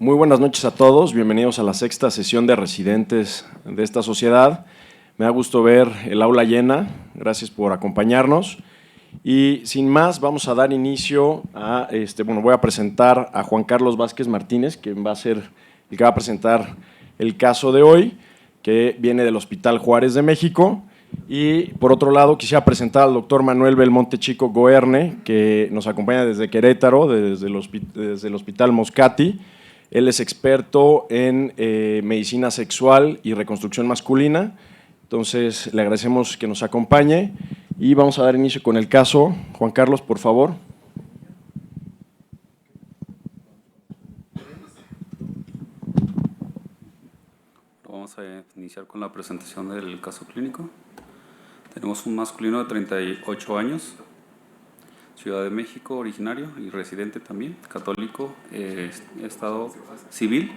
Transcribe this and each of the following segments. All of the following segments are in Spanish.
Muy buenas noches a todos, bienvenidos a la sexta sesión de residentes de esta sociedad. Me da gusto ver el aula llena, gracias por acompañarnos. Y sin más, vamos a dar inicio a, voy a presentar a Juan Carlos Vázquez Martínez, quien va a ser el que va a presentar el caso de hoy, que viene del Hospital Juárez de México. Y por otro lado, quisiera presentar al doctor Manuel Belmonte Chico Goerne, que nos acompaña desde Querétaro, desde el Hospital Moscati. Él es experto en medicina sexual y reconstrucción masculina. Entonces, le agradecemos que nos acompañe y vamos a dar inicio con el caso. Juan Carlos, por favor. Vamos a iniciar con la presentación del caso clínico. Tenemos un masculino de 38 años, Ciudad de México, originario y residente también, católico, estado civil,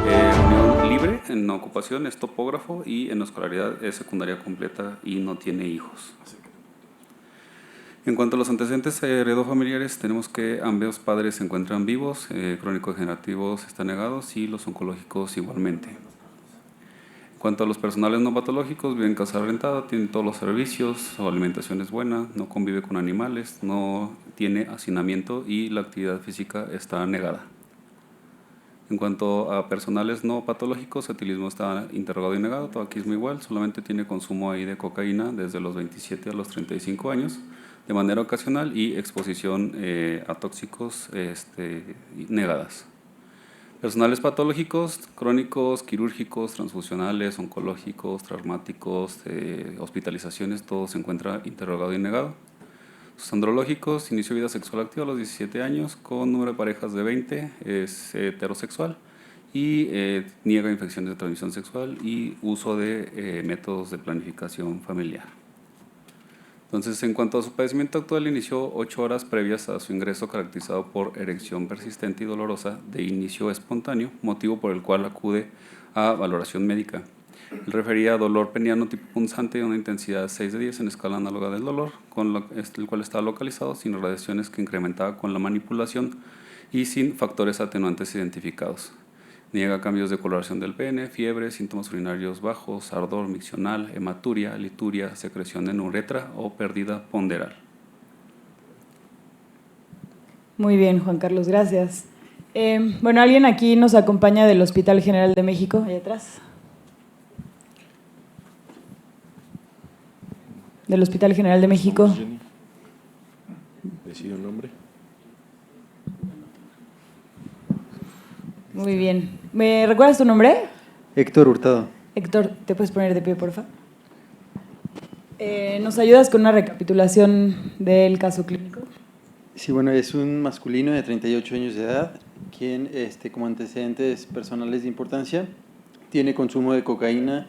unión libre, en ocupación es topógrafo y en escolaridad es secundaria completa y no tiene hijos. En cuanto a los antecedentes heredofamiliares, tenemos que ambos padres se encuentran vivos, crónico-degenerativos están negados y los oncológicos igualmente. En cuanto a los personales no patológicos, vive en casa rentada, tiene todos los servicios, su alimentación es buena, no convive con animales, no tiene hacinamiento y la actividad física está negada. En cuanto a personales no patológicos, etilismo está interrogado y negado, tabaquismo igual, solamente tiene consumo ahí de cocaína desde los 27 a los 35 años, de manera ocasional y exposición a tóxicos negadas. Personales patológicos, crónicos, quirúrgicos, transfusionales, oncológicos, traumáticos, hospitalizaciones, todo se encuentra interrogado y negado. Sus andrológicos, inició vida sexual activa a los 17 años, con número de parejas de 20, es heterosexual y niega infecciones de transmisión sexual y uso de métodos de planificación familiar. Entonces, en cuanto a su padecimiento actual, inició 8 horas previas a su ingreso caracterizado por erección persistente y dolorosa de inicio espontáneo, motivo por el cual acude a valoración médica. Él refería a dolor peniano tipo punzante de una intensidad 6 de 10 en escala análoga del dolor, el cual estaba localizado sin radiaciones que incrementaba con la manipulación y sin factores atenuantes identificados. Niega cambios de coloración del pene, fiebre, síntomas urinarios bajos, ardor miccional, hematuria, lituria, secreción en uretra o pérdida ponderal. Muy bien, Juan Carlos, gracias. Bueno, ¿alguien aquí nos acompaña del Hospital General de México? Allá atrás. Del Hospital General de México. Decido el nombre. Muy bien. ¿Me recuerdas tu nombre? Héctor Hurtado. Héctor, ¿te puedes poner de pie, por favor? ¿Nos ayudas con una recapitulación del caso clínico? Sí, bueno, es un masculino de 38 años de edad, quien, como antecedentes personales de importancia, tiene consumo de cocaína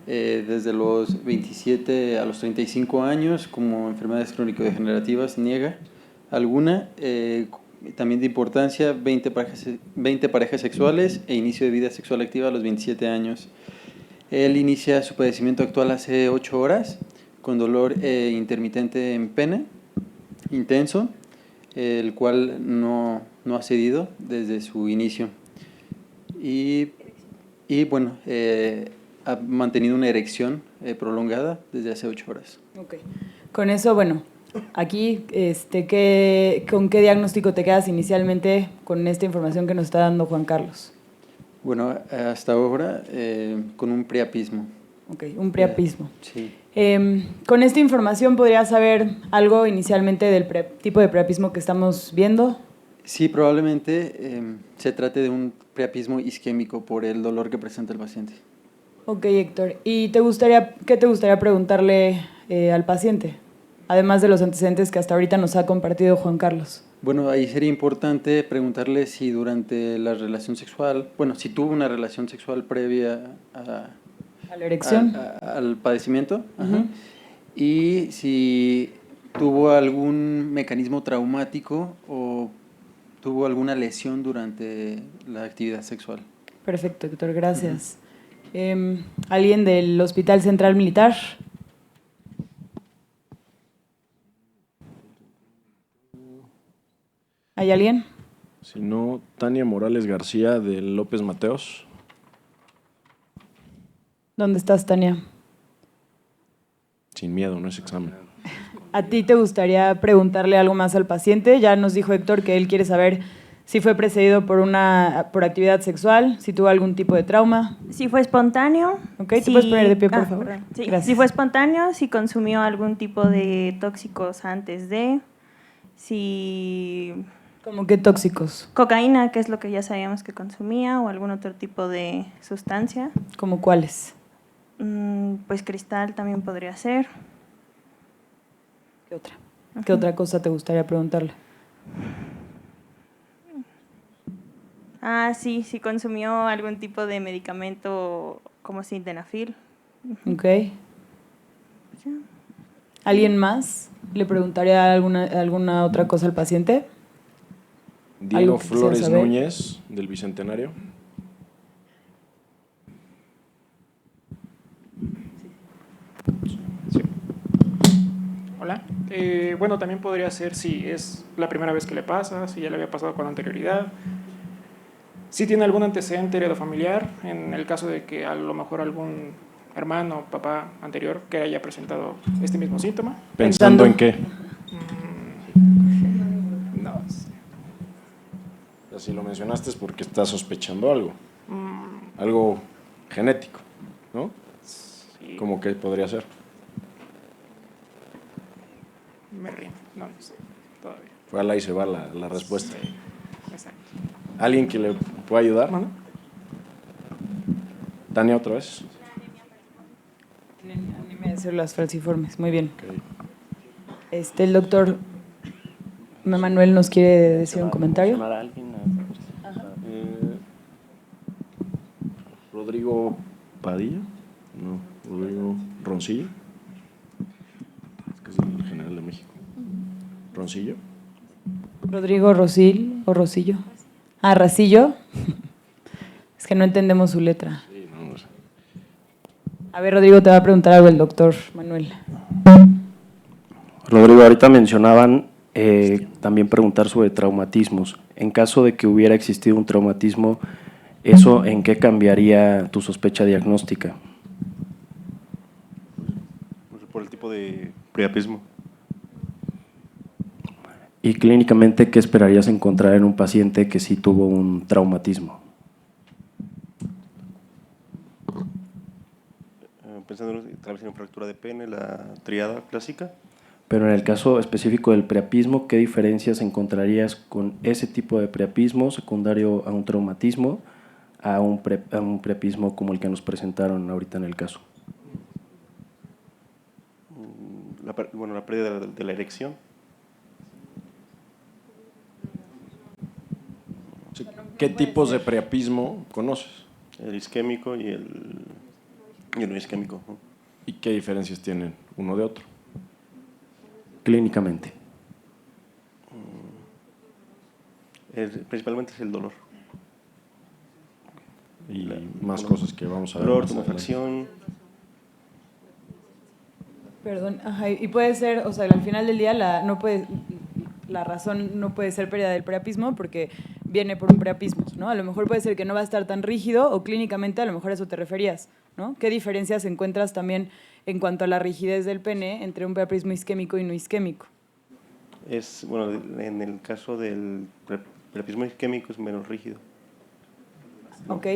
desde los 27 a los 35 años, como enfermedades crónico-degenerativas, niega alguna. También de importancia, 20 parejas sexuales e inicio de vida sexual activa a los 27 años. Él inicia su padecimiento actual hace 8 horas, con dolor intermitente en pene, intenso, el cual no ha cedido desde su inicio. Y bueno, ha mantenido una erección prolongada desde hace 8 horas. Ok. Con eso, bueno, aquí, ¿con qué diagnóstico te quedas inicialmente con esta información que nos está dando Juan Carlos? Bueno, hasta ahora con un priapismo. Ok, un priapismo. Sí. Con esta información, ¿podrías saber algo inicialmente del tipo de priapismo que estamos viendo? Sí, probablemente se trate de un priapismo isquémico por el dolor que presenta el paciente. Ok, Héctor. ¿Y qué te gustaría preguntarle al paciente? Además de los antecedentes que hasta ahorita nos ha compartido Juan Carlos. Bueno, ahí sería importante preguntarle si durante la relación sexual, bueno, si tuvo una relación sexual previa ¿A la erección? al padecimiento, Uh-huh. Y si tuvo algún mecanismo traumático o tuvo alguna lesión durante la actividad sexual. Perfecto, Héctor, gracias. ¿Alguien del Hospital Central Militar? ¿Hay alguien? Si no, Tania Morales García de López Mateos. ¿Dónde estás, Tania? Sin miedo, no es examen. ¿A ti te gustaría preguntarle algo más al paciente? Ya nos dijo Héctor que él quiere saber si fue precedido por actividad sexual, si tuvo algún tipo de trauma. Si fue espontáneo. Ok, ¿te puedes poner de pie, por favor? Perdón. Sí. Gracias. Si fue espontáneo, si consumió algún tipo de tóxicos antes de, si ¿Cómo qué tóxicos? cocaína, que es lo que ya sabíamos que consumía, o algún otro tipo de sustancia. ¿Cómo cuáles? Pues cristal también podría ser. ¿Qué otra? ¿Qué otra cosa te gustaría preguntarle? Sí, si consumió algún tipo de medicamento como sildenafil. Ok. ¿Alguien más le preguntaría alguna otra cosa al paciente? Diego ¿Algo que quisiera Flores saber? Núñez del Bicentenario. Hola. Bueno, también podría ser si es la primera vez que le pasa, si ya le había pasado con anterioridad, si tiene algún antecedente heredofamiliar, en el caso de que a lo mejor algún hermano o papá anterior que haya presentado este mismo síntoma. ¿Pensando en qué? No sé. O sea, si lo mencionaste es porque estás sospechando algo. Algo genético, ¿no? Sí, ¿Cómo que podría ser? me rindo, no sé, todavía. Fue al ahí se va la respuesta. Sí, exacto. ¿Alguien que le pueda ayudar? Bueno, Tania, otra vez. Anemia de células falciformes. Muy bien. Ok. El doctor Manuel nos quiere decir un comentario. ¿Mencionar a alguien? Rodrigo Padilla. No, Rodrigo Roncillo. Es que es el general de México. Roncillo. Rodrigo Rosil o Rosillo. Racillo. Es que no entendemos su letra. Sí, no sé. A ver, Rodrigo, te va a preguntar algo el doctor Manuel. Rodrigo, ahorita mencionaban también preguntar sobre traumatismos. En caso de que hubiera existido un traumatismo, ¿eso en qué cambiaría tu sospecha diagnóstica? Por el tipo de priapismo. Y clínicamente, ¿qué esperarías encontrar en un paciente que sí tuvo un traumatismo? Pensando tal vez en fractura de pene, la triada clásica. Pero en el caso específico del priapismo, ¿qué diferencias encontrarías con ese tipo de priapismo secundario a un traumatismo a un priapismo como el que nos presentaron ahorita en el caso? La pérdida de la erección. ¿Qué tipos de priapismo conoces? El isquémico y el no isquémico, ¿no? ¿Y qué diferencias tienen uno de otro? Clínicamente. Principalmente es el dolor. Y más cosas que vamos a ver. Dolor, más adelante. tumefacción. Perdón, y puede ser, o sea, al final del día la razón no puede ser pérdida del priapismo porque viene por un priapismo, ¿no? A lo mejor puede ser que no va a estar tan rígido o clínicamente a lo mejor a eso te referías, ¿no? ¿Qué diferencias encuentras también en cuanto a la rigidez del pene entre un priapismo isquémico y no isquémico? En el caso del priapismo isquémico es menos rígido. Ok.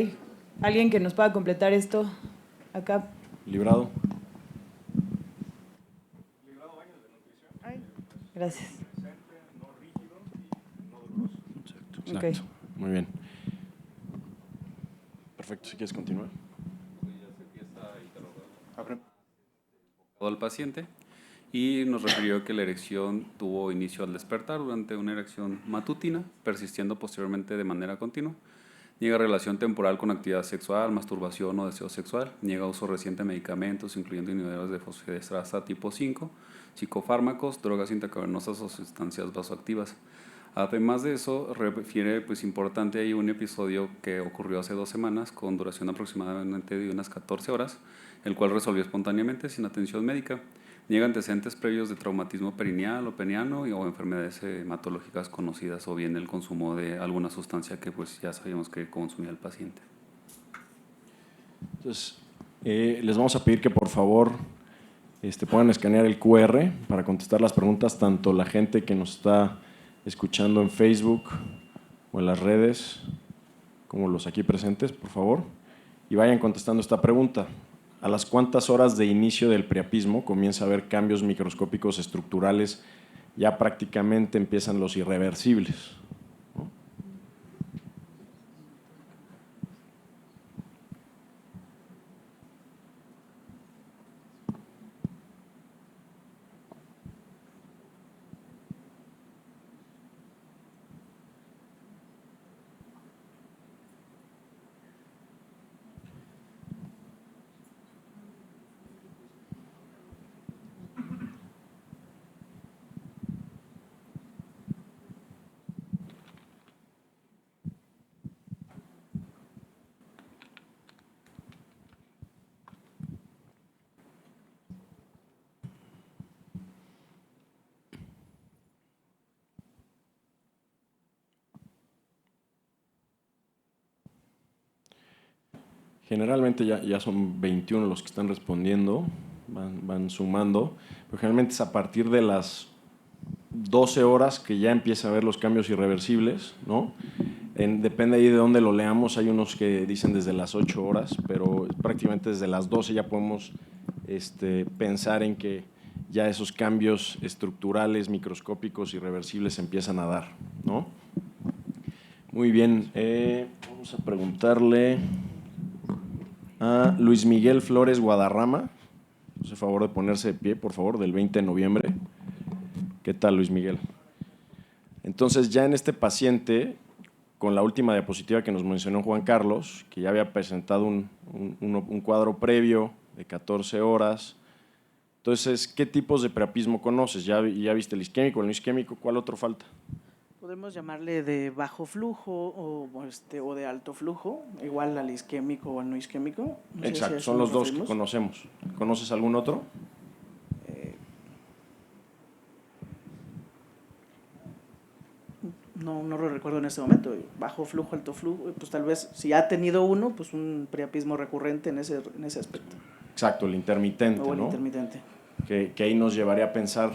¿Alguien que nos pueda completar esto acá? Librado. Gracias. Exacto. Ok. Muy bien. Perfecto, si quieres continuar. Al paciente y nos refirió que la erección tuvo inicio al despertar durante una erección matutina, persistiendo posteriormente de manera continua. Niega relación temporal con actividad sexual, masturbación o deseo sexual. Niega uso reciente de medicamentos, incluyendo inhibidores de fosfodiesterasa tipo 5, psicofármacos, drogas intracavernosas o sustancias vasoactivas. Además de eso, refiere, importante, hay un episodio que ocurrió hace 2 semanas con duración aproximadamente de unas 14 horas, el cual resolvió espontáneamente sin atención médica. Niega antecedentes previos de traumatismo perineal o peniano o enfermedades hematológicas conocidas o bien el consumo de alguna sustancia que pues ya sabíamos que consumía el paciente. Entonces, les vamos a pedir que por favor puedan escanear el QR para contestar las preguntas, tanto la gente que nos está escuchando en Facebook o en las redes, como los aquí presentes, por favor, y vayan contestando esta pregunta. ¿A las cuántas horas de inicio del priapismo comienza a haber cambios microscópicos estructurales? Ya prácticamente empiezan los irreversibles, ¿no? Generalmente ya son 21 los que están respondiendo, van sumando, pero generalmente es a partir de las 12 horas que ya empieza a haber los cambios irreversibles, ¿no? Depende ahí de dónde lo leamos, hay unos que dicen desde las 8 horas, pero prácticamente desde las 12 ya podemos pensar en que ya esos cambios estructurales, microscópicos, irreversibles empiezan a dar, ¿no? Muy bien, vamos a preguntarle a Luis Miguel Flores Guadarrama. Hace favor de ponerse de pie, por favor, del 20 de noviembre. ¿Qué tal, Luis Miguel? Entonces, ya en este paciente, con la última diapositiva que nos mencionó Juan Carlos, que ya había presentado un cuadro previo de 14 horas. Entonces, ¿qué tipos de priapismo conoces? ¿Ya viste el isquémico, el no isquémico? ¿Cuál otro falta? Podemos llamarle de bajo flujo o de alto flujo, igual al isquémico o al no isquémico. No sé Exacto, si son los dos que referimos. conocemos. ¿Conoces algún otro? No lo recuerdo en este momento. Bajo flujo, alto flujo, pues tal vez si ha tenido uno, pues un priapismo recurrente en ese aspecto. Exacto, el intermitente, O el ¿no? intermitente. Que ahí nos llevaría a pensar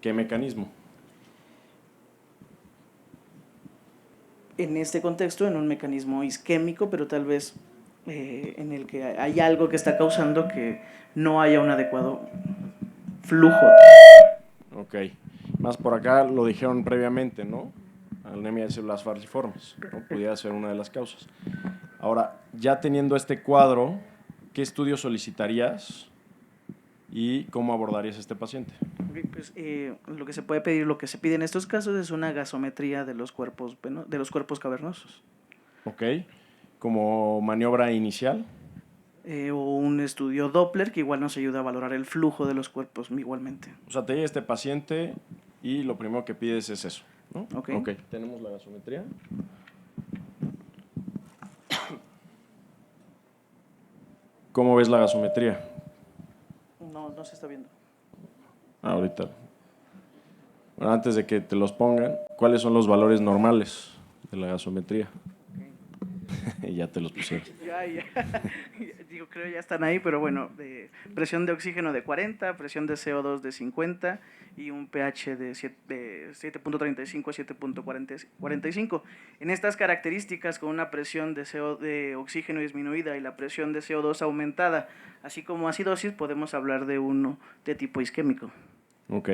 qué mecanismo. En este contexto, en un mecanismo isquémico, pero tal vez en el que hay algo que está causando que no haya un adecuado flujo. Ok. Más por acá lo dijeron previamente, ¿no? Anemia de células falciformes, ¿no? Pudiera ser una de las causas. Ahora, ya teniendo este cuadro, ¿qué estudio solicitarías y cómo abordarías a este paciente? Pues, lo que se puede pedir, lo que se pide en estos casos es una gasometría de los cuerpos cavernosos. Ok. Como maniobra inicial. O un estudio Doppler que igual nos ayuda a valorar el flujo de los cuerpos igualmente. O sea, te llega este paciente y lo primero que pides es eso, ¿no? Ok. Tenemos la gasometría. ¿Cómo ves la gasometría? No se está viendo. Ahorita. Bueno, antes de que te los pongan, ¿cuáles son los valores normales de la gasometría? Ya te los pusieron. Ya. Creo ya están ahí, pero bueno, presión de oxígeno de 40, presión de CO2 de 50 y un pH de 7.35 a 7.45. En estas características, con una presión de oxígeno disminuida y la presión de CO2 aumentada, así como acidosis, podemos hablar de uno de tipo isquémico. Ok.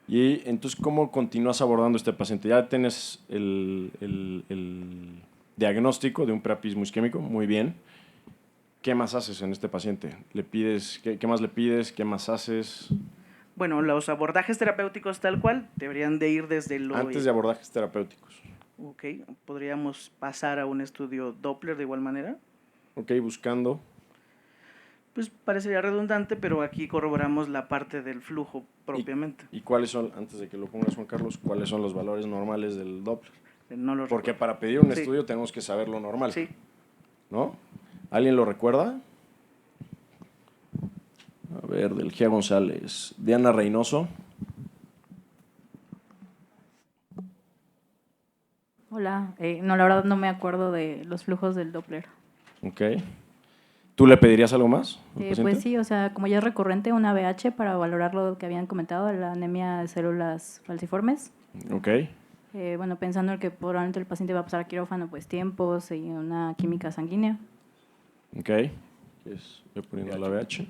Y entonces, ¿cómo continúas abordando este paciente? Ya tienes el diagnóstico de un priapismo isquémico, muy bien. ¿Qué más haces en este paciente? ¿Le pides, qué más le pides? ¿Qué más haces? Bueno, los abordajes terapéuticos tal cual deberían de ir desde lo... Antes de abordajes terapéuticos. Ok, podríamos pasar a un estudio Doppler de igual manera. Ok, buscando. Pues parecería redundante, pero aquí corroboramos la parte del flujo propiamente. ¿Y cuáles son, antes de que lo pongas, Juan Carlos, cuáles son los valores normales del Doppler? No lo Porque recuerdo. para pedir un Sí. estudio tenemos que saber lo normal. Sí. ¿No? ¿Alguien lo recuerda? A ver, del G. González. Diana Reynoso. Hola, no, la verdad no me acuerdo de los flujos del Doppler. Ok. ¿Tú le pedirías algo más al paciente? Pues sí, o sea, como ya es recurrente, una BH para valorar lo que habían comentado, la anemia de células falciformes. Ok. Bueno, pensando en que probablemente el paciente va a pasar a quirófano, pues tiempos y una química sanguínea. Ok. Voy poniendo la BH.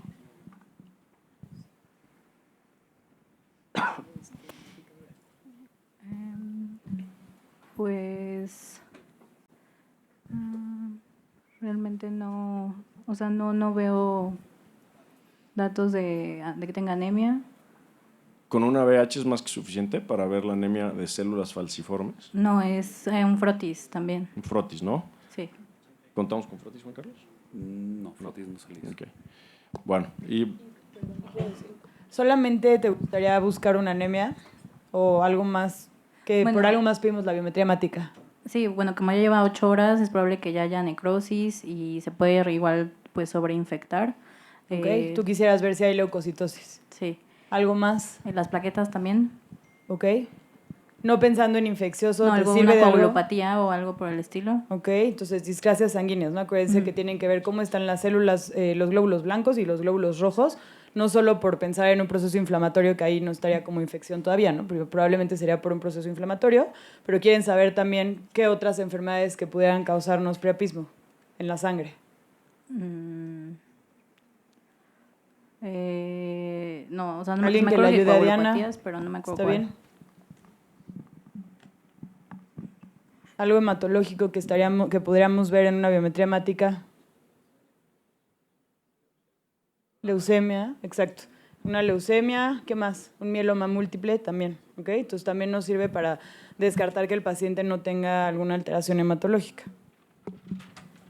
Pues realmente no, o sea, no veo datos de que tenga anemia. ¿Con una BH es más que suficiente para ver la anemia de células falciformes? No, es un frotis también. Un frotis, ¿no? Sí. ¿Contamos con frotis, Juan Carlos? No, frotis no salía. Ok. Bueno, y ¿Solamente te gustaría buscar una anemia o algo más? Que Bueno. por algo más pedimos la biometría hemática. Sí, bueno, como ya lleva 8 horas, es probable que ya haya necrosis y se puede igual pues sobreinfectar. Ok. Tú quisieras ver si hay leucocitosis. Sí. ¿Algo más? Las plaquetas también. Ok. No pensando en infeccioso, No, ¿te algo, sirve una de algo? coagulopatía o algo por el estilo. Ok, entonces discrasias sanguíneas, ¿no? Acuérdense que tienen que ver cómo están las células, los glóbulos blancos y los glóbulos rojos, no solo por pensar en un proceso inflamatorio que ahí no estaría como infección todavía, ¿no? Porque probablemente sería por un proceso inflamatorio, pero quieren saber también qué otras enfermedades que pudieran causarnos priapismo en la sangre. No, o sea, no me ¿Alguien que acuerdo le de ayude a Diana? coagulopatías, pero no me acuerdo ¿Está cuál. bien? Algo hematológico que podríamos ver en una biometría hemática. Leucemia, exacto. Una leucemia, ¿qué más? Un mieloma múltiple también, ¿ok? Entonces también nos sirve para descartar que el paciente no tenga alguna alteración hematológica.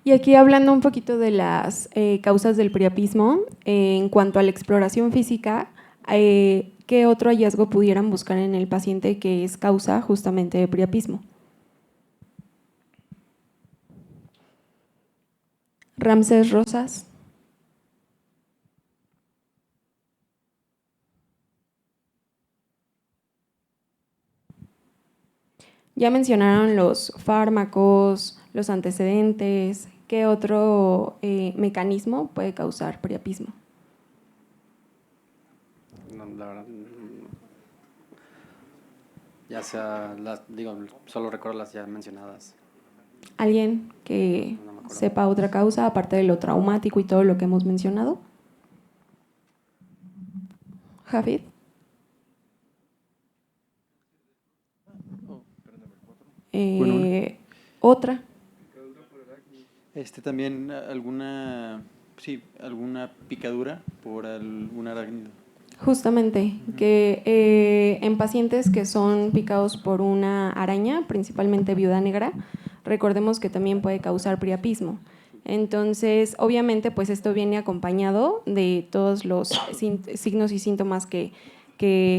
Y aquí hablando un poquito de las causas del priapismo, en cuanto a la exploración física, ¿qué otro hallazgo pudieran buscar en el paciente que es causa justamente de priapismo? Ramsés Rosas. Ya mencionaron los fármacos, los antecedentes. ¿Qué otro mecanismo puede causar priapismo? No, la verdad, ya sea, solo recuerdo las ya mencionadas. ¿Alguien que sepa otra causa, aparte de lo traumático y todo lo que hemos mencionado? Jafid. Otra. También alguna picadura por algún arácnido. Justamente, que en pacientes que son picados por una araña, principalmente viuda negra, recordemos que también puede causar priapismo. Entonces, obviamente, pues esto viene acompañado de todos los signos y síntomas que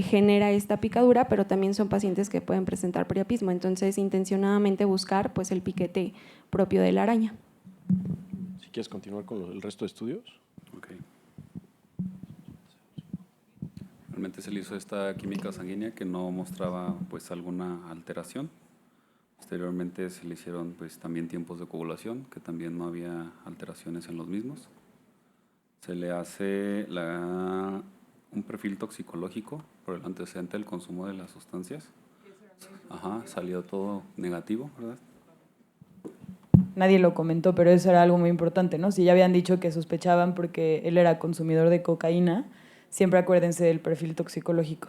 genera esta picadura, pero también son pacientes que pueden presentar priapismo. Entonces, intencionadamente buscar pues el piquete propio de la araña. Si quieres continuar con el resto de estudios. Ok. Realmente se le hizo esta química sanguínea que no mostraba pues alguna alteración. Posteriormente se le hicieron pues también tiempos de coagulación, que también no había alteraciones en los mismos. Se le hace un perfil toxicológico por el antecedente del consumo de las sustancias. Ajá, salió todo negativo, ¿verdad? Nadie lo comentó, pero eso era algo muy importante, ¿no? Si ya habían dicho que sospechaban porque él era consumidor de cocaína, siempre acuérdense del perfil toxicológico.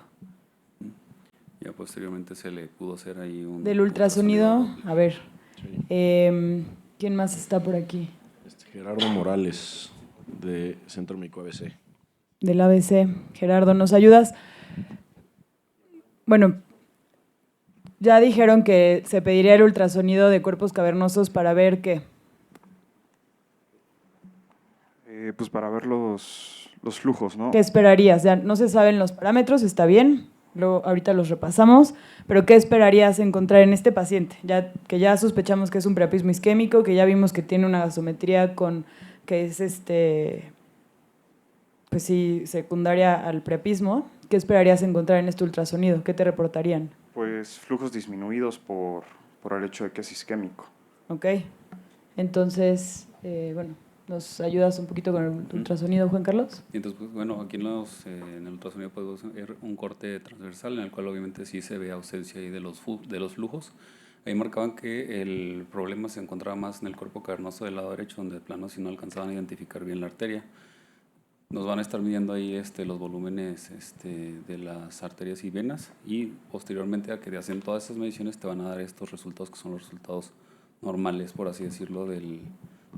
Ya posteriormente se le pudo hacer ahí un... Del ultrasonido, a ver, Sí. ¿quién más está por aquí? Gerardo Morales, de Centro Médico ABC. Del ABC. Gerardo, ¿nos ayudas? Bueno, ya dijeron que se pediría el ultrasonido de cuerpos cavernosos para ver qué. Pues para ver los flujos, ¿no? ¿Qué esperarías? Ya no se saben los parámetros, está bien, luego ahorita los repasamos, pero ¿qué esperarías encontrar en este paciente? Ya que ya sospechamos que es un priapismo isquémico, que ya vimos que tiene una gasometría que es pues sí, secundaria al priapismo, ¿qué esperarías encontrar en este ultrasonido? ¿Qué te reportarían? Pues flujos disminuidos por el hecho de que es isquémico. Ok. Entonces, bueno, ¿nos ayudas un poquito con el ultrasonido, Juan Carlos? Y entonces, pues, bueno, aquí en el ultrasonido podemos ver un corte transversal en el cual obviamente sí se ve ausencia ahí de los flujos. Ahí marcaban que el problema se encontraba más en el cuerpo cavernoso del lado derecho, donde de plano si no alcanzaban a identificar bien la arteria. Nos van a estar midiendo ahí los volúmenes de las arterias y venas, y posteriormente a que te hacen todas esas mediciones te van a dar estos resultados que son los resultados normales, por así decirlo, del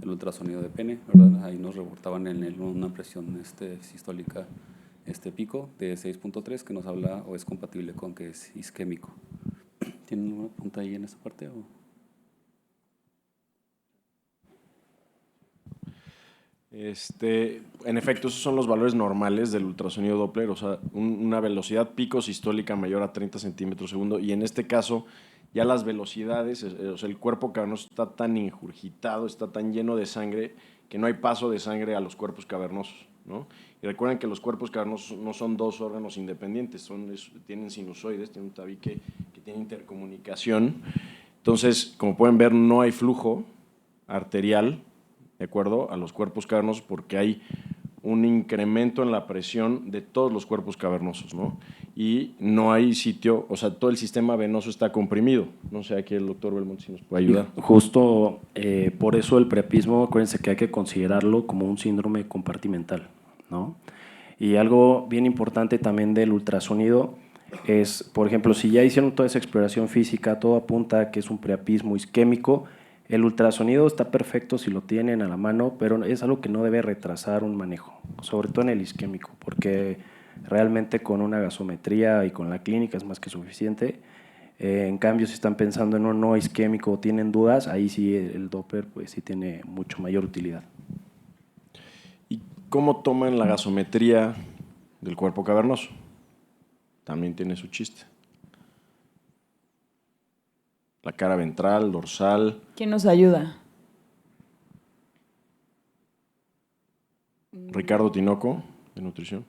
ultrasonido de pene, ¿verdad? Ahí nos reportaban una presión sistólica pico de 6.3 que nos habla o es compatible con que es isquémico. ¿Tienen una pregunta ahí en esa parte? En efecto, esos son los valores normales del ultrasonido Doppler, o sea, una velocidad pico sistólica mayor a 30 centímetros segundo, y en este caso ya las velocidades, o sea, el cuerpo cavernoso está tan ingurgitado, está tan lleno de sangre, que no hay paso de sangre a los cuerpos cavernosos, ¿no? Y recuerden que los cuerpos cavernosos no son dos órganos independientes, tienen sinusoides, tienen un tabique que tiene intercomunicación. Entonces, como pueden ver, no hay flujo arterial, de acuerdo a los cuerpos cavernosos, porque hay un incremento en la presión de todos los cuerpos cavernosos, ¿no? Y no hay sitio, o sea, todo el sistema venoso está comprimido. No sé, aquí el doctor Belmont si nos puede ayudar. Justo por eso el priapismo, acuérdense que hay que considerarlo como un síndrome compartimental, ¿no? Y algo bien importante también del ultrasonido es, por ejemplo, si ya hicieron toda esa exploración física, todo apunta a que es un priapismo isquémico. El ultrasonido está perfecto si lo tienen a la mano, pero es algo que no debe retrasar un manejo, sobre todo en el isquémico, porque realmente con una gasometría y con la clínica es más que suficiente. En cambio, si están pensando en un no isquémico o tienen dudas, ahí sí el Doppler pues sí tiene mucho mayor utilidad. ¿Y cómo toman la gasometría del cuerpo cavernoso? También tiene su chiste. La cara ventral, dorsal. ¿Quién nos ayuda? Ricardo Tinoco, de nutrición.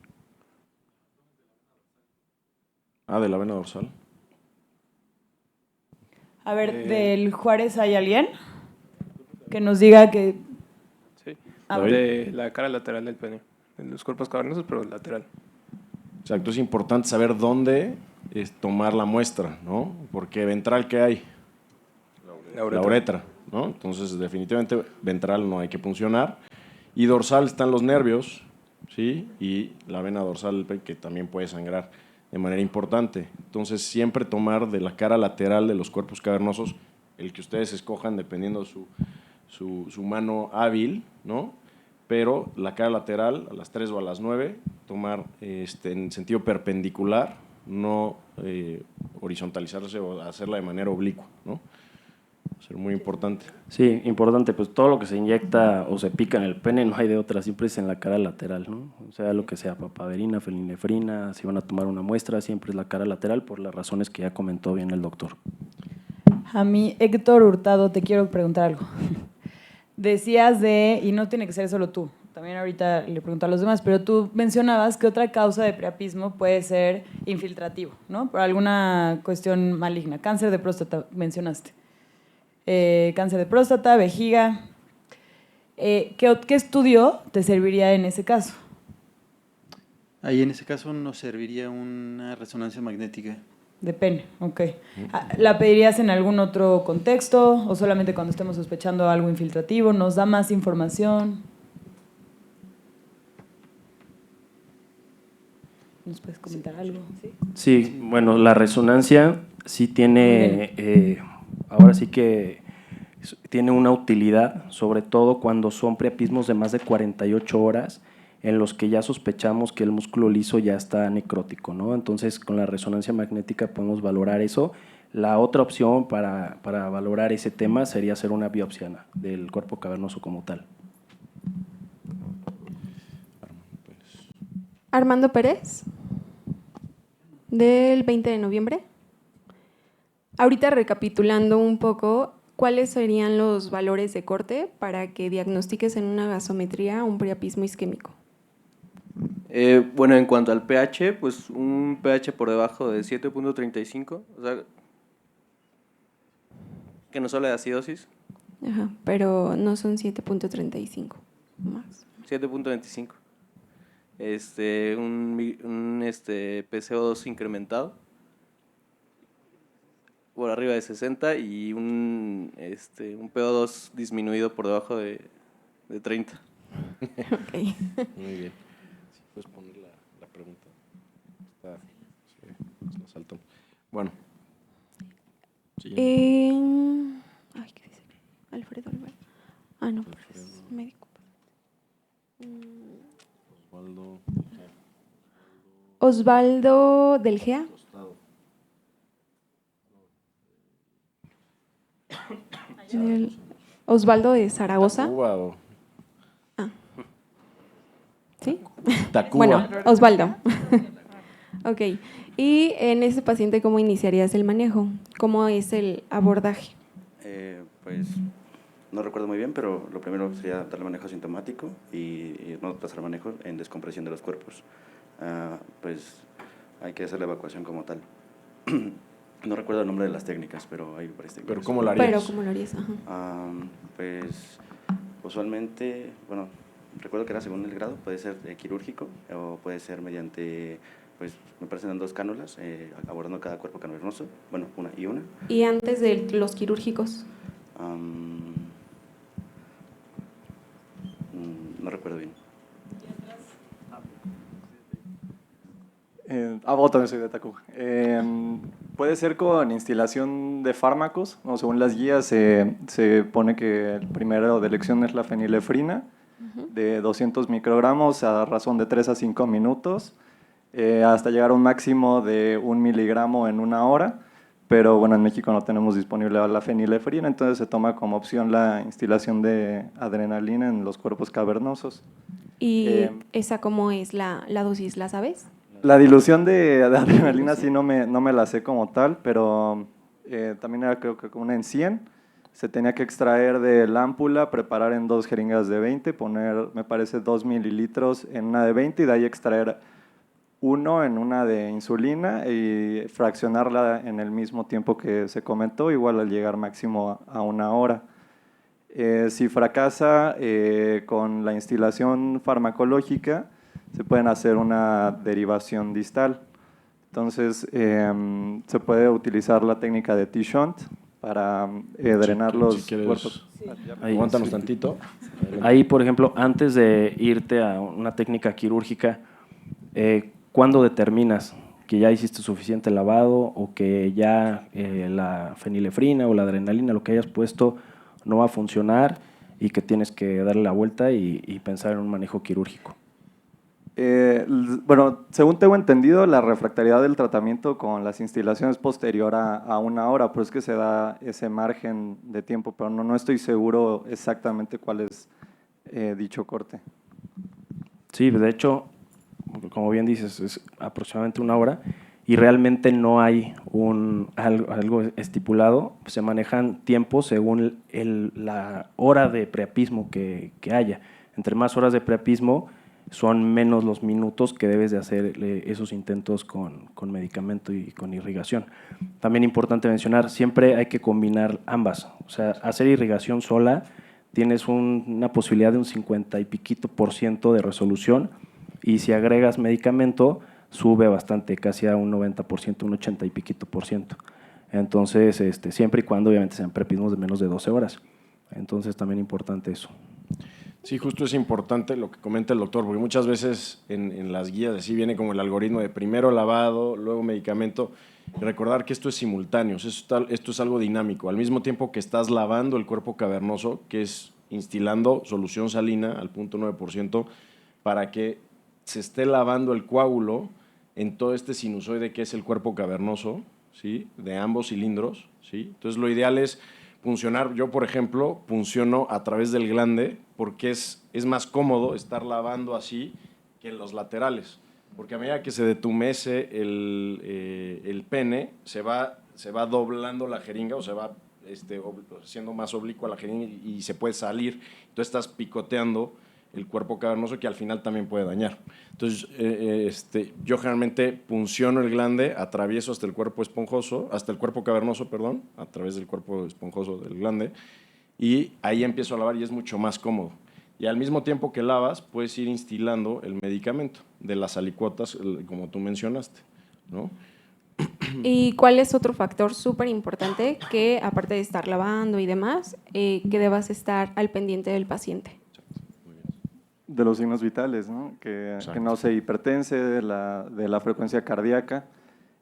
De la vena dorsal. A ver, ¿del Juárez hay alguien que nos diga que...? Sí, de la cara lateral del pene, en los cuerpos cavernosos, pero lateral. Exacto, es importante saber dónde tomar la muestra, ¿no? Porque ventral, ¿qué hay? La uretra, ¿no? Entonces, definitivamente, ventral no hay que puncionar. Y dorsal están los nervios, ¿sí? Y la vena dorsal, que también puede sangrar de manera importante. Entonces, siempre tomar de la cara lateral de los cuerpos cavernosos, el que ustedes escojan dependiendo de su mano hábil, ¿no? Pero la cara lateral, a las 3 o a las 9, tomar en sentido perpendicular, no horizontalizarse o hacerla de manera oblicua, ¿no? Ser muy importante. Sí, importante, pues todo lo que se inyecta o se pica en el pene no hay de otra, siempre es en la cara lateral, ¿no? O sea, lo que sea, papaverina, felinefrina, si van a tomar una muestra, siempre es la cara lateral por las razones que ya comentó bien el doctor. A mí, Héctor Hurtado, te quiero preguntar algo. Decías y no tiene que ser solo tú, también ahorita le pregunto a los demás, pero tú mencionabas que otra causa de priapismo puede ser infiltrativo, ¿no? Por alguna cuestión maligna. Cáncer de próstata, mencionaste. Cáncer de próstata, vejiga. ¿Qué estudio te serviría en ese caso? Ahí en ese caso nos serviría una resonancia magnética. De pene, ok. ¿La pedirías en algún otro contexto o solamente cuando estemos sospechando algo infiltrativo? ¿Nos da más información? ¿Nos puedes comentar algo? Sí, bueno, la resonancia sí tiene, ahora sí que tiene una utilidad, sobre todo cuando son priapismos de más de 48 horas, en los que ya sospechamos que el músculo liso ya está necrótico, ¿no? Entonces, con la resonancia magnética podemos valorar eso. La otra opción para valorar ese tema sería hacer una biopsia del cuerpo cavernoso como tal. Armando Pérez, del 20 de noviembre. Ahorita recapitulando un poco, ¿cuáles serían los valores de corte para que diagnostiques en una gasometría un priapismo isquémico? Bueno, en cuanto al pH, pues un pH por debajo de 7.35, o sea, que nos habla de acidosis. Ajá, pero no son 7.35 más. 7.25. Un PCO2 incrementado por arriba de 60 y un PO2 disminuido por debajo de 30. Ok. Muy bien. Si puedes poner la pregunta. Sí, nos saltó. Bueno. Siguiente. Ay, ¿qué dice? Alfredo. Ah, no, pero es médico. Osvaldo del GEA. Osvaldo de Zaragoza. Tacuba Ah. ¿Sí? Tacuba. Bueno, Osvaldo. Ok. Y en ese paciente, ¿cómo iniciarías el manejo? ¿Cómo es el abordaje? Pues no recuerdo muy bien, pero lo primero sería darle manejo asintomático y no pasar manejo en descompresión de los cuerpos. Pues hay que hacer la evacuación como tal. No recuerdo el nombre de las técnicas, pero hay varias técnicas. ¿Pero cómo lo harías? Ajá. Pues usualmente, bueno, recuerdo que era según el grado, puede ser quirúrgico o puede ser mediante, pues me parecen dos cánulas, abordando cada cuerpo cavernoso, bueno, una y una. ¿Y antes de los quirúrgicos? No recuerdo bien. También soy de Tacuba. Puede ser con instilación de fármacos, ¿no? Según las guías se pone que el primero de elección es la fenilefrina, de 200 microgramos a razón de 3 a 5 minutos, hasta llegar a un máximo de 1 miligramo en 1 hora, pero bueno, en México no tenemos disponible la fenilefrina, entonces se toma como opción la instilación de adrenalina en los cuerpos cavernosos. ¿Y esa cómo es la dosis, la sabes? La dilución de adrenalina sí no me la sé como tal, pero también era creo que una en 100. Se tenía que extraer de la ámpula, preparar en 2 jeringas de 20, poner, me parece, 2 mililitros en una de 20 y de ahí extraer 1 en una de insulina y fraccionarla en el mismo tiempo que se comentó, igual al llegar máximo a 1 hora. Si fracasa con la instilación farmacológica, se pueden hacer una derivación distal. Entonces, se puede utilizar la técnica de T-shunt para drenar los cuerpos. Aguántanos tantito. Ahí, por ejemplo, antes de irte a una técnica quirúrgica, ¿cuándo determinas que ya hiciste suficiente lavado o que ya la fenilefrina o la adrenalina, lo que hayas puesto, no va a funcionar y que tienes que darle la vuelta y pensar en un manejo quirúrgico? Bueno, según tengo entendido, la refractariedad del tratamiento con las instilaciones posterior a 1 hora, por eso es que se da ese margen de tiempo, pero no estoy seguro exactamente cuál es dicho corte. Sí, de hecho, como bien dices, es aproximadamente 1 hora y realmente no hay algo estipulado, se manejan tiempos según la hora de preapismo que haya. Entre más horas de preapismo, son menos los minutos que debes de hacer esos intentos con medicamento y con irrigación. También importante mencionar, siempre hay que combinar ambas. O sea, hacer irrigación sola, tienes una posibilidad de un 50 y piquito % de resolución, y si agregas medicamento, sube bastante, casi a un 90%, un 80 y piquito %. Entonces, siempre y cuando obviamente sean preapismos de menos de 12 horas. Entonces, también importante eso. Sí, justo es importante lo que comenta el doctor, porque muchas veces en las guías así viene como el algoritmo de primero lavado, luego medicamento. Y recordar que esto es simultáneo, esto es algo dinámico. Al mismo tiempo que estás lavando el cuerpo cavernoso, que es instilando solución salina al 0.9%, para que se esté lavando el coágulo en todo este sinusoide que es el cuerpo cavernoso, ¿sí?, de ambos cilindros, ¿sí? Entonces, lo ideal es funcionar. Yo, por ejemplo, funciono a través del glande porque es más cómodo estar lavando así que en los laterales, porque a medida que se detumece el pene, se va doblando la jeringa, o se va siendo más oblicua la jeringa y se puede salir. Entonces estás picoteando el cuerpo cavernoso, que al final también puede dañar. Entonces, yo generalmente punciono el glande, atravieso hasta el cuerpo esponjoso, hasta el cuerpo cavernoso, perdón, a través del cuerpo esponjoso del glande, y ahí empiezo a lavar y es mucho más cómodo. Y al mismo tiempo que lavas, puedes ir instilando el medicamento de las alicuotas, como tú mencionaste, ¿no? ¿Y cuál es otro factor súper importante que, aparte de estar lavando y demás, que debas estar al pendiente del paciente? De los signos vitales, ¿no? Que no se hipertense, de la frecuencia cardíaca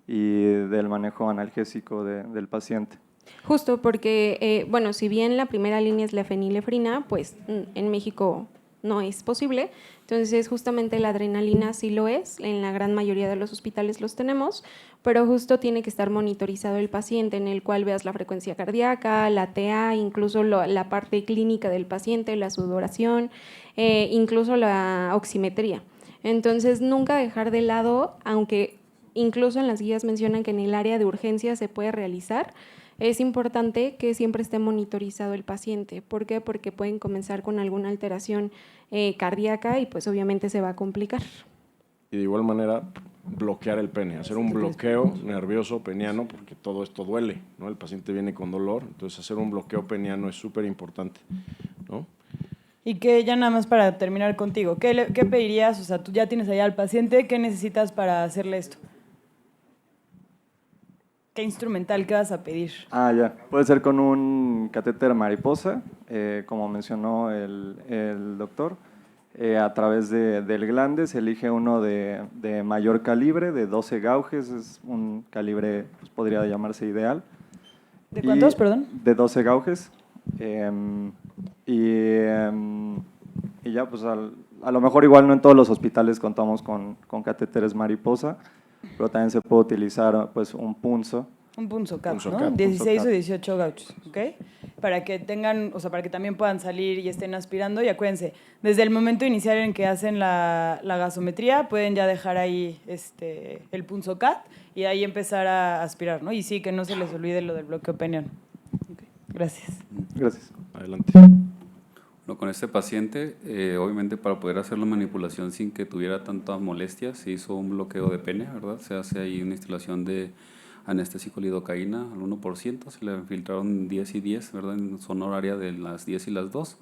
y del manejo analgésico del paciente. Justo porque, bueno, si bien la primera línea es la fenilefrina, pues en México no es posible. Entonces, justamente la adrenalina sí lo es, en la gran mayoría de los hospitales los tenemos, pero justo tiene que estar monitorizado el paciente, en el cual veas la frecuencia cardíaca, la TA, incluso la parte clínica del paciente, la sudoración, incluso la oximetría. Entonces, nunca dejar de lado, aunque incluso en las guías mencionan que en el área de urgencia se puede realizar, es importante que siempre esté monitorizado el paciente. ¿Por qué? Porque pueden comenzar con alguna alteración cardíaca y pues obviamente se va a complicar. Y de igual manera, bloquear el pene, hacer un bloqueo nervioso peniano, porque todo esto duele, ¿no? El paciente viene con dolor, entonces hacer un bloqueo peniano es súper importante, ¿no? Y que ya nada más para terminar contigo, ¿qué pedirías? O sea, tú ya tienes allá al paciente, ¿qué necesitas para hacerle esto? ¿Qué instrumental, qué vas a pedir? Ya. Puede ser con un catéter mariposa, como mencionó el doctor. A través del glande se elige uno de mayor calibre, de 12 gauges, es un calibre, pues, podría llamarse ideal. ¿De cuántos, perdón? De 12 gauges. Y ya, pues a lo mejor igual no en todos los hospitales contamos con catéteres mariposa, pero también se puede utilizar pues un punzo. Un punzocat, ¿no? Punzocat, 16 punzocat. o 18 gauchos, ¿ok? Para que tengan, o sea, para que también puedan salir y estén aspirando. Y acuérdense, desde el momento inicial en que hacen la gasometría, pueden ya dejar ahí el punzocat y ahí empezar a aspirar, ¿no? Y sí, que no se les olvide lo del bloqueo peniano. Okay. Gracias. Gracias. Adelante. Bueno, con este paciente, obviamente para poder hacer la manipulación sin que tuviera tanta molestia, se hizo un bloqueo de pene, ¿verdad? Se hace ahí una instalación de anestésico lidocaína al 1%, se le infiltraron 10 y 10, ¿verdad? En zona horaria de las 10 y las 2,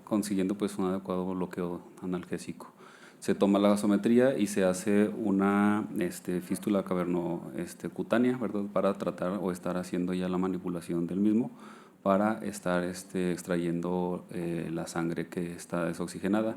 consiguiendo pues un adecuado bloqueo analgésico. Se toma la gasometría y se hace una fístula caverno cutánea, ¿verdad? Para tratar o estar haciendo ya la manipulación del mismo, para estar extrayendo la sangre que está desoxigenada.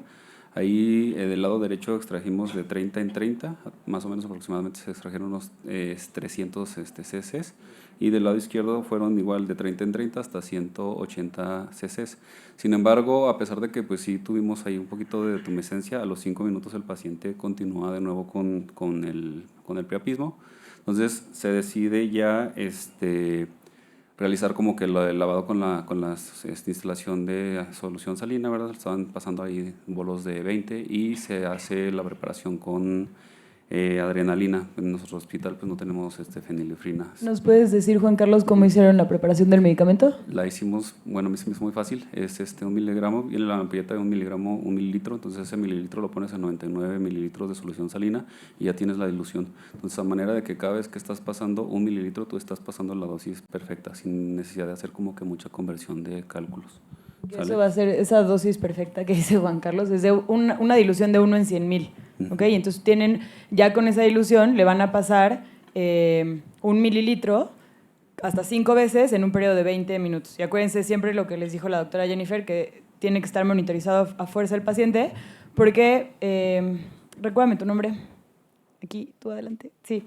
Ahí del lado derecho extrajimos de 30 en 30, más o menos aproximadamente se extrajeron unos 300 ccs, y del lado izquierdo fueron igual de 30 en 30 hasta 180 ccs. Sin embargo, a pesar de que pues sí tuvimos ahí un poquito de tumescencia, a los 5 minutos el paciente continúa de nuevo con el priapismo. Entonces se decide ya realizar como que el lavado con la instalación de solución salina, ¿verdad? Estaban pasando ahí bolos de 20 y se hace la preparación con adrenalina. En nuestro hospital pues no tenemos fenilefrina. ¿Nos puedes decir, Juan Carlos, cómo hicieron la preparación del medicamento? La hicimos, bueno, a mí se me hizo muy fácil, es 1 miligramo, viene la ampolleta de 1 miligramo, 1 mililitro, entonces ese mililitro lo pones en 99 mililitros de solución salina y ya tienes la dilución. Entonces, a manera de que cada vez que estás pasando 1 mililitro, tú estás pasando la dosis perfecta, sin necesidad de hacer como que mucha conversión de cálculos. Eso va a ser esa dosis perfecta que dice Juan Carlos, es de una dilución de 1 en 100,000. ¿Okay? Entonces tienen, ya con esa dilución le van a pasar 1 mililitro hasta 5 veces en un periodo de 20 minutos. Y acuérdense siempre lo que les dijo la doctora Jennifer, que tiene que estar monitorizado a fuerza el paciente, porque, recuérdame tu nombre. Aquí, tú adelante. Sí.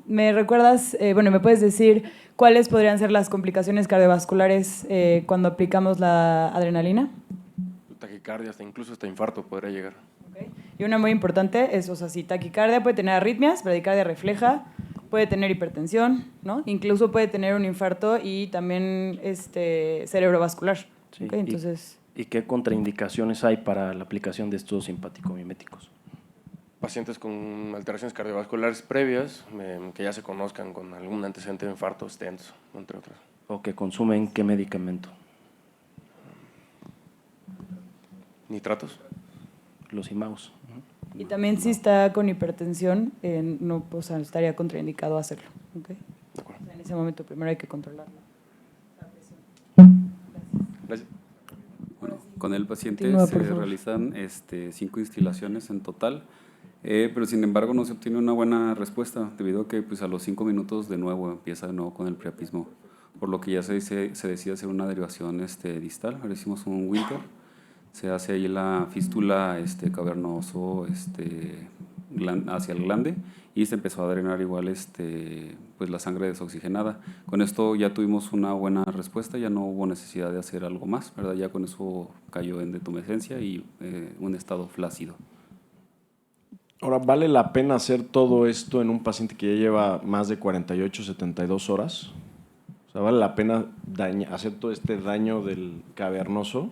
¿Me recuerdas, me puedes decir cuáles podrían ser las complicaciones cardiovasculares cuando aplicamos la adrenalina? Taquicardia, incluso hasta infarto podría llegar. Okay. Y una muy importante es, o sea, si taquicardia puede tener arritmias, bradicardia refleja, puede tener hipertensión, ¿no? Incluso puede tener un infarto y también cerebrovascular. Sí. Okay, entonces, ¿Y qué contraindicaciones hay para la aplicación de estos simpático-miméticos? Pacientes con alteraciones cardiovasculares previas, que ya se conozcan con algún antecedente de infarto, stents, entre otras. ¿O que consumen qué medicamento? Nitratos. Los IMAUs. Y también si está con hipertensión, no, o sea, estaría contraindicado hacerlo. ¿Okay? O sea, en ese momento primero hay que controlar la presión. Gracias. Bueno, con el paciente Continúa, se por favor. realizan 5 instilaciones en total, pero sin embargo no se obtiene una buena respuesta debido a que pues, a los 5 minutos de nuevo empieza de nuevo con el priapismo, por lo que ya se decide hacer una derivación distal. Ahora hicimos un Winter, se hace ahí la fístula cavernoso hacia el glande y se empezó a drenar igual pues la sangre desoxigenada. Con esto ya tuvimos una buena respuesta, ya no hubo necesidad de hacer algo más, ¿verdad? Ya con eso cayó en detumescencia y un estado flácido. Ahora, ¿vale la pena hacer todo esto en un paciente que ya lleva más de 48, 72 horas? O sea, ¿vale la pena hacer todo este daño del cavernoso?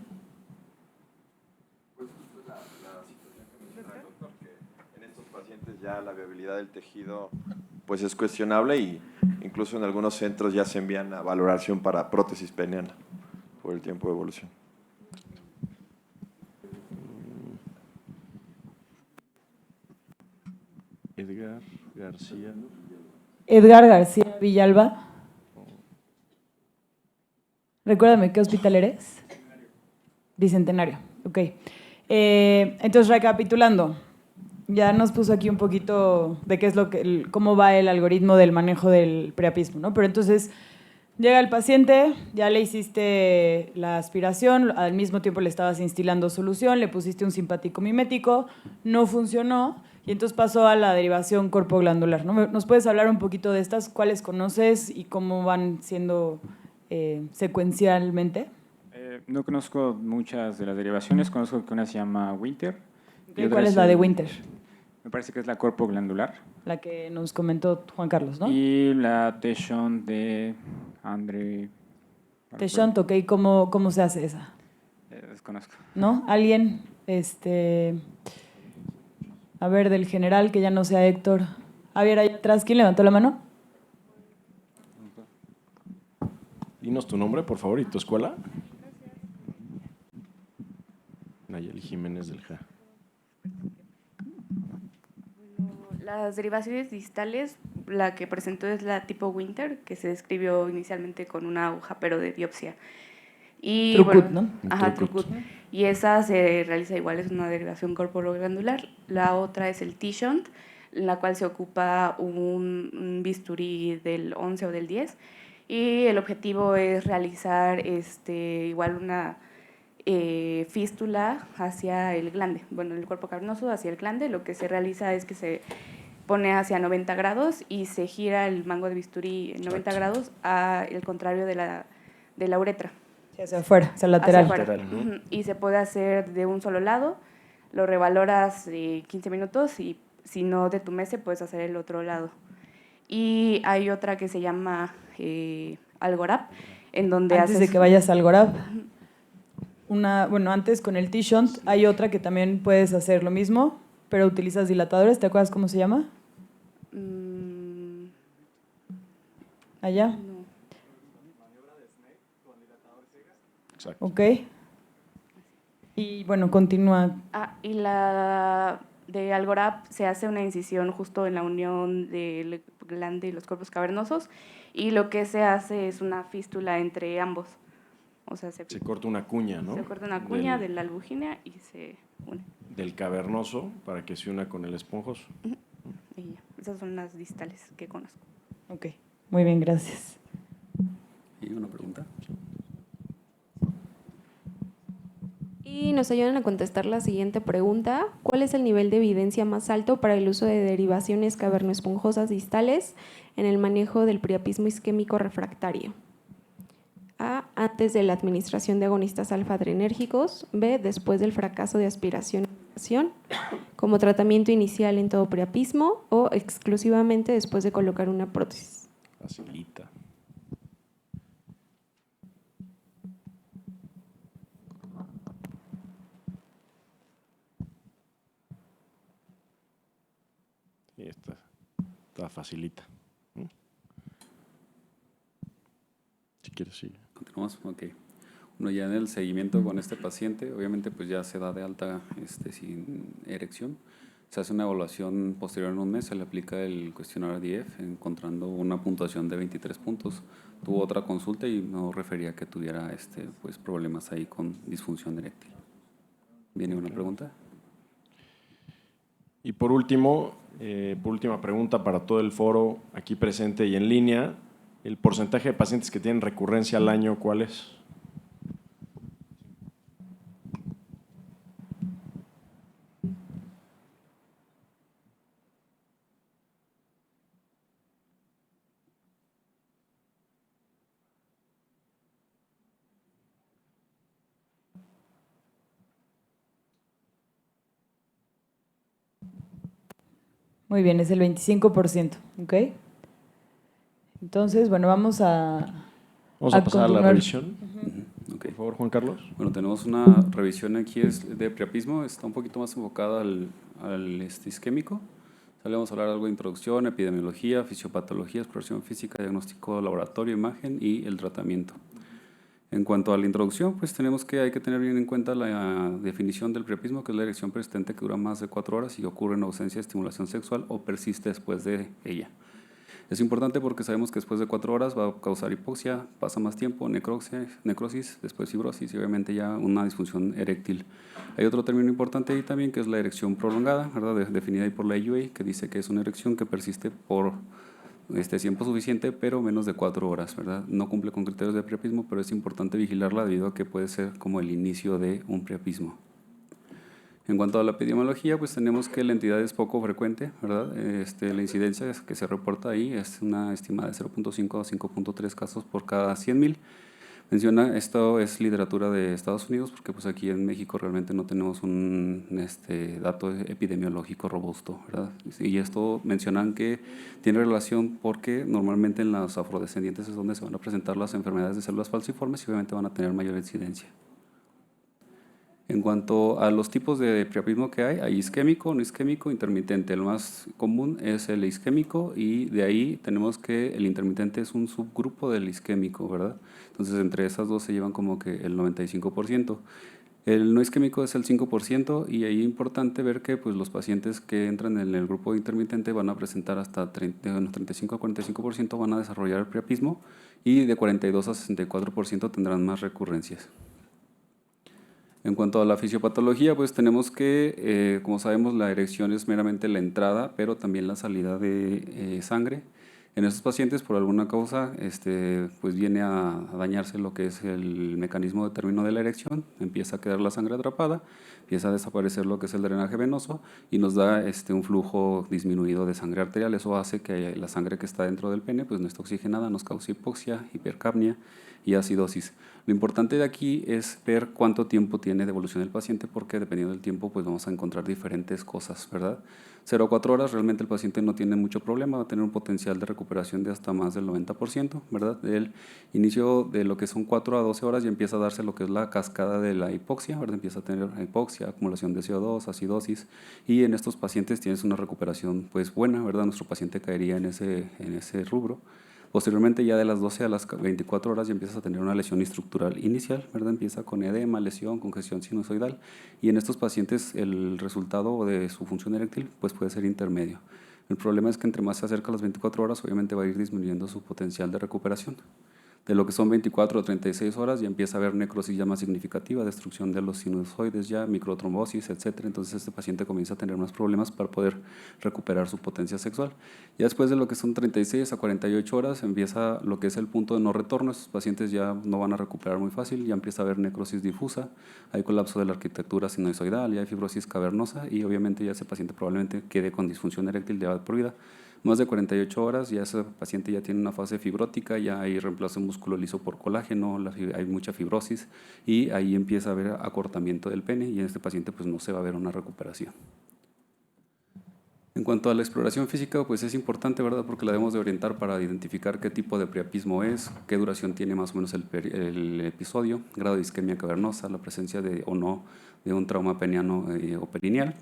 Ya la viabilidad del tejido pues es cuestionable y incluso en algunos centros ya se envían a valoración para prótesis peniana por el tiempo de evolución. Edgar García. Edgar García Villalba. Recuérdame, ¿qué hospital eres? Bicentenario. Ok. Entonces, recapitulando. Ya nos puso aquí un poquito de qué es cómo va el algoritmo del manejo del priapismo, ¿no? Pero entonces llega el paciente, ya le hiciste la aspiración, al mismo tiempo le estabas instilando solución, le pusiste un simpático mimético, no funcionó y entonces pasó a la derivación corpoglandular, ¿no? ¿Nos puedes hablar un poquito de estas? ¿Cuáles conoces y cómo van siendo secuencialmente? No conozco muchas de las derivaciones, conozco que una se llama Winter. Okay, ¿cuál es la de Winter? Me parece que es la corpoglandular. La que nos comentó Juan Carlos, ¿no? Y la T-shunt de André. T-shunt, ok, ¿cómo se hace esa? Desconozco. ¿No? ¿Alguien? A ver, del general, que ya no sea Héctor. A ver, ahí atrás, ¿quién levantó la mano? Dinos tu nombre, por favor, y tu escuela. Nayeli Jiménez del JA. Las derivaciones distales, la que presentó es la tipo Winter, que se describió inicialmente con una aguja, pero de biopsia. Y, Trucut, ¿no? Ajá, Trucut. Y esa se realiza igual, es una derivación corporoglandular. La otra es el T-shunt, en la cual se ocupa un bisturí del 11 o del 10. Y el objetivo es realizar igual una fístula hacia el glande, bueno, el cuerpo cavernoso hacia el glande. Lo que se realiza es que se pone hacia 90 grados y se gira el mango de bisturí en 90 grados al contrario de la uretra. Hacia afuera, hacia el lateral. Hacia afuera. Y se puede hacer de un solo lado, lo revaloras 15 minutos y si no detumece puedes hacer el otro lado. Y hay otra que se llama Algorab, en donde antes de que vayas al Algorab. Antes con el T-shunt hay otra que también puedes hacer lo mismo, pero utilizas dilatadores. ¿Te acuerdas cómo se llama? ¿Allá? No. Exacto. Ok. Y bueno, continúa. Y la de Algorab se hace una incisión justo en la unión del glande y los cuerpos cavernosos y lo que se hace es una fístula entre ambos. O sea, se corta una cuña, ¿no? Se corta una cuña de la albúgina y se une. Del cavernoso para que se una con el esponjoso. Y ya. Esas son las distales que conozco. Ok, muy bien, gracias. ¿Y una pregunta? Y nos ayudan a contestar la siguiente pregunta. ¿Cuál es el nivel de evidencia más alto para el uso de derivaciones cavernoesponjosas distales en el manejo del priapismo isquémico refractario? A. Antes de la administración de agonistas alfa-adrenérgicos. B. Después del fracaso de aspiración como tratamiento inicial en todo priapismo o exclusivamente después de colocar una prótesis. Facilita. Y esta facilita. Si quieres, sí. Continuamos, ok. Bueno, ya en el seguimiento con este paciente, obviamente pues ya se da de alta sin erección. Se hace una evaluación posterior en un mes, se le aplica el cuestionario DIEF, encontrando una puntuación de 23 puntos. Tuvo otra consulta y no refería que tuviera pues problemas ahí con disfunción eréctil. ¿Viene una pregunta? Y por última pregunta para todo el foro aquí presente y en línea, ¿el porcentaje de pacientes que tienen recurrencia al año cuál es? Muy bien, es el 25%, ¿ok? Entonces, bueno, vamos a pasar a la revisión. Okay. Por favor, Juan Carlos. Bueno, tenemos una revisión aquí de priapismo, está un poquito más enfocada al isquémico. Vamos a hablar algo de introducción, epidemiología, fisiopatología, exploración física, diagnóstico, laboratorio, imagen y el tratamiento. En cuanto a la introducción, pues hay que tener bien en cuenta la definición del priapismo, que es la erección persistente que dura más de 4 horas y ocurre en ausencia de estimulación sexual o persiste después de ella. Es importante porque sabemos que después de 4 horas va a causar hipoxia, pasa más tiempo, necrosis, después fibrosis y obviamente ya una disfunción eréctil. Hay otro término importante ahí también que es la erección prolongada, ¿verdad? Definida ahí por la AUA, que dice que es una erección que persiste por tiempo suficiente, pero menos de 4 horas, ¿verdad? No cumple con criterios de priapismo, pero es importante vigilarla debido a que puede ser como el inicio de un priapismo. En cuanto a la epidemiología, pues tenemos que la entidad es poco frecuente, ¿verdad? La incidencia que se reporta ahí es una estimada de 0.5 a 5.3 casos por cada 100,000. Menciona, esto es literatura de Estados Unidos, porque pues aquí en México realmente no tenemos un dato epidemiológico robusto, ¿verdad? Y esto mencionan que tiene relación porque normalmente en los afrodescendientes es donde se van a presentar las enfermedades de células falciformes y obviamente van a tener mayor incidencia. En cuanto a los tipos de priapismo que hay isquémico, no isquémico, intermitente. El más común es el isquémico y de ahí tenemos que el intermitente es un subgrupo del isquémico, ¿verdad? Entonces entre esas dos se llevan como que el 95%. El no isquémico es el 5% y ahí es importante ver que pues, los pacientes que entran en el grupo intermitente van a presentar hasta 35 a 45% van a desarrollar el priapismo y de 42 a 64% tendrán más recurrencias. En cuanto a la fisiopatología, pues tenemos que, como sabemos, la erección es meramente la entrada, pero también la salida de sangre. En estos pacientes, por alguna causa, pues viene a dañarse lo que es el mecanismo de término de la erección, empieza a quedar la sangre atrapada, empieza a desaparecer lo que es el drenaje venoso y nos da un flujo disminuido de sangre arterial. Eso hace que la sangre que está dentro del pene pues no esté oxigenada, nos causa hipoxia, hipercapnia y acidosis. Lo importante de aquí es ver cuánto tiempo tiene de evolución el paciente, porque dependiendo del tiempo pues vamos a encontrar diferentes cosas, ¿verdad? 0 a 4 horas realmente el paciente no tiene mucho problema, va a tener un potencial de recuperación de hasta más del 90%, ¿verdad? Del inicio de lo que son 4 a 12 horas ya empieza a darse lo que es la cascada de la hipoxia, ¿verdad? Empieza a tener hipoxia, acumulación de CO2, acidosis, y en estos pacientes tienes una recuperación pues buena, ¿verdad? Nuestro paciente caería en ese rubro. Posteriormente, ya de las 12 a las 24 horas ya empiezas a tener una lesión estructural inicial, ¿verdad? Empieza con edema, lesión, congestión sinusoidal, y en estos pacientes el resultado de su función eréctil pues puede ser intermedio. El problema es que entre más se acerca a las 24 horas, obviamente va a ir disminuyendo su potencial de recuperación. De lo que son 24 o 36 horas ya empieza a haber necrosis ya más significativa, destrucción de los sinusoides ya, microtrombosis, etc. Entonces este paciente comienza a tener más problemas para poder recuperar su potencia sexual. Ya después de lo que son 36 a 48 horas empieza lo que es el punto de no retorno. Estos pacientes ya no van a recuperar muy fácil, ya empieza a haber necrosis difusa, hay colapso de la arquitectura sinusoidal, ya hay fibrosis cavernosa y obviamente ya ese paciente probablemente quede con disfunción eréctil de por vida. Más de 48 horas, ya ese paciente ya tiene una fase fibrótica, ya hay reemplazo de músculo liso por colágeno, hay mucha fibrosis y ahí empieza a haber acortamiento del pene y en este paciente pues no se va a ver una recuperación. En cuanto a la exploración física, pues es importante, ¿verdad? Porque la debemos de orientar para identificar qué tipo de priapismo es, qué duración tiene más o menos el episodio, grado de isquemia cavernosa, la presencia de o no de un trauma peniano o perineal,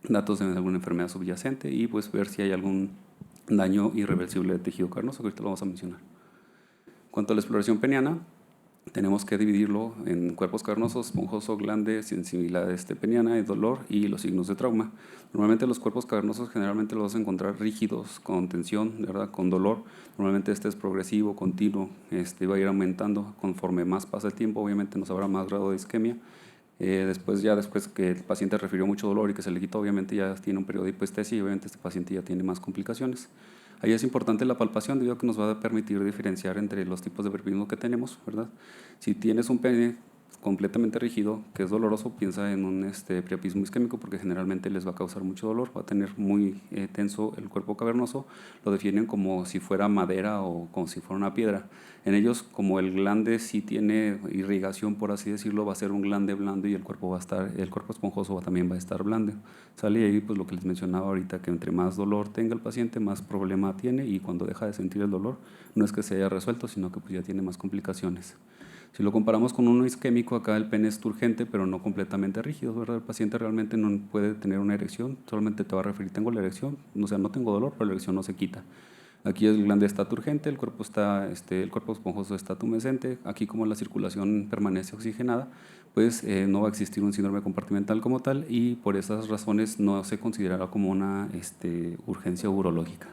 datos de alguna enfermedad subyacente y pues ver si hay algún daño irreversible de tejido carnoso, que ahorita lo vamos a mencionar. En cuanto a la exploración peniana, tenemos que dividirlo en cuerpos cavernosos, esponjoso, glande, sensibilidad peniana, el dolor y los signos de trauma. Normalmente los cuerpos cavernosos generalmente los vas a encontrar rígidos, con tensión, ¿verdad? Con dolor. Normalmente es progresivo, continuo, va a ir aumentando conforme más pasa el tiempo. Obviamente nos habrá más grado de isquemia. Después que el paciente refirió mucho dolor y que se le quitó, obviamente ya tiene un periodo de hipoestesia y obviamente este paciente ya tiene más complicaciones. Ahí es importante la palpación, debido a que nos va a permitir diferenciar entre los tipos de priapismo que tenemos, ¿verdad? Si tienes un pene completamente rígido, que es doloroso, piensa en un priapismo isquémico, porque generalmente les va a causar mucho dolor, va a tener muy tenso el cuerpo cavernoso, lo definen como si fuera madera o como si fuera una piedra. En ellos, como el glande sí tiene irrigación, por así decirlo, va a ser un glande blando y el cuerpo esponjoso también va a estar blando. Sale ahí pues lo que les mencionaba ahorita, que entre más dolor tenga el paciente, más problema tiene, y cuando deja de sentir el dolor, no es que se haya resuelto, sino que pues ya tiene más complicaciones. Si lo comparamos con uno isquémico, acá el pene es turgente, pero no completamente rígido, ¿verdad? El paciente realmente no puede tener una erección, solamente te va a referir, tengo la erección, o sea, no tengo dolor, pero la erección no se quita. Aquí el glande está turgente, el cuerpo esponjoso está tumescente. Aquí, como la circulación permanece oxigenada, pues no va a existir un síndrome compartimental como tal, y por esas razones no se considerará como una urgencia urológica.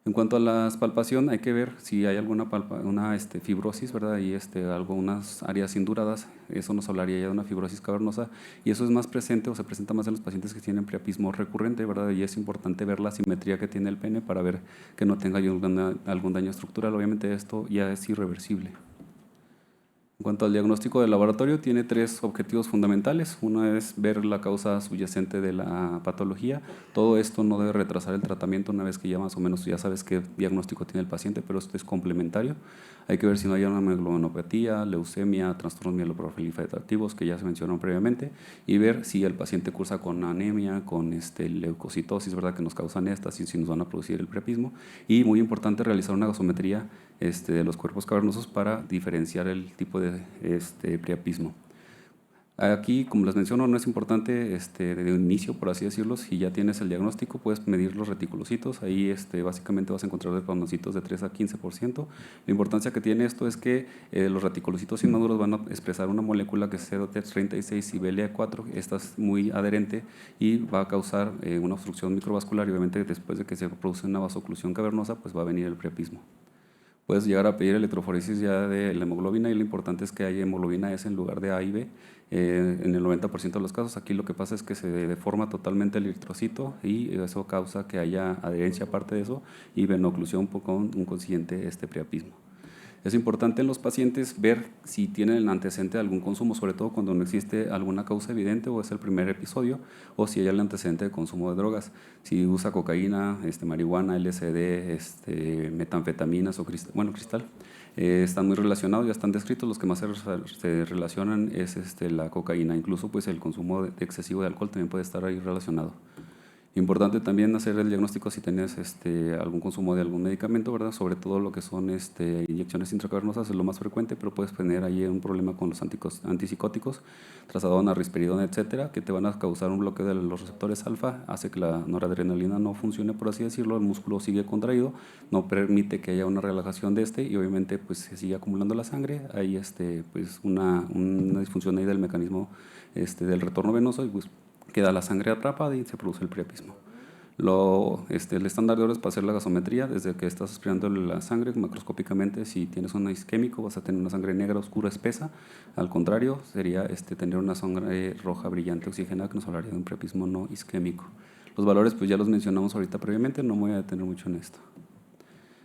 En cuanto a la palpación, hay que ver si hay alguna fibrosis, ¿verdad? Y algunas áreas induradas. Eso nos hablaría ya de una fibrosis cavernosa, y eso es más presente o se presenta más en los pacientes que tienen priapismo recurrente, ¿verdad? Y es importante ver la simetría que tiene el pene para ver que no tenga algún daño estructural. Obviamente esto ya es irreversible. En cuanto al diagnóstico del laboratorio, tiene 3 objetivos fundamentales. Uno es ver la causa subyacente de la patología. Todo esto no debe retrasar el tratamiento una vez que ya más o menos ya sabes qué diagnóstico tiene el paciente, pero esto es complementario. Hay que ver si no hay una hemoglobinopatía, leucemia, trastornos mieloproliferativos que ya se mencionaron previamente, y ver si el paciente cursa con anemia, con leucocitosis, ¿verdad? Que nos causan estas, y si nos van a producir el priapismo. Y muy importante, realizar una gasometría de los cuerpos cavernosos para diferenciar el tipo de priapismo. Aquí, como les menciono, no es importante de inicio, por así decirlo. Si ya tienes el diagnóstico, puedes medir los reticulocitos. Ahí básicamente vas a encontrar reticulocitos de 3 a 15%. La importancia que tiene esto es que los reticulocitos inmaduros van a expresar una molécula que es CD36 y BLA4. Esta es muy adherente y va a causar una obstrucción microvascular, y obviamente después de que se produce una vasoclusión cavernosa, pues va a venir el priapismo. Puedes llegar a pedir electroforesis ya de la hemoglobina, y lo importante es que haya hemoglobina S en lugar de A y B. En el 90% de los casos, aquí lo que pasa es que se deforma totalmente el eritrocito, y eso causa que haya adherencia aparte de eso y venoclusión con un consiguiente priapismo. Es importante en los pacientes ver si tienen el antecedente de algún consumo, sobre todo cuando no existe alguna causa evidente o es el primer episodio, o si hay el antecedente de consumo de drogas. Si usa cocaína, marihuana, LSD, metanfetaminas o cristal, están muy relacionados, ya están descritos. Los que más se relacionan es la cocaína. Incluso pues el consumo excesivo de alcohol también puede estar ahí relacionado. Importante también hacer el diagnóstico si tienes algún consumo de algún medicamento, ¿verdad? Sobre todo lo que son inyecciones intracavernosas es lo más frecuente, pero puedes tener ahí un problema con los antipsicóticos, trazadona, risperidona, etcétera, que te van a causar un bloqueo de los receptores alfa, hace que la noradrenalina no funcione, por así decirlo, el músculo sigue contraído, no permite que haya una relajación de y obviamente pues se sigue acumulando la sangre. Hay pues una disfunción ahí del mecanismo del retorno venoso, y pues queda la sangre atrapada y se produce el priapismo. El estándar de oro es para hacer la gasometría. Desde que estás aspirando la sangre macroscópicamente, si tienes un isquémico vas a tener una sangre negra, oscura, espesa. Al contrario, sería tener una sangre roja, brillante, oxigenada, que nos hablaría de un priapismo no isquémico. Los valores pues ya los mencionamos ahorita previamente, no me voy a detener mucho en esto.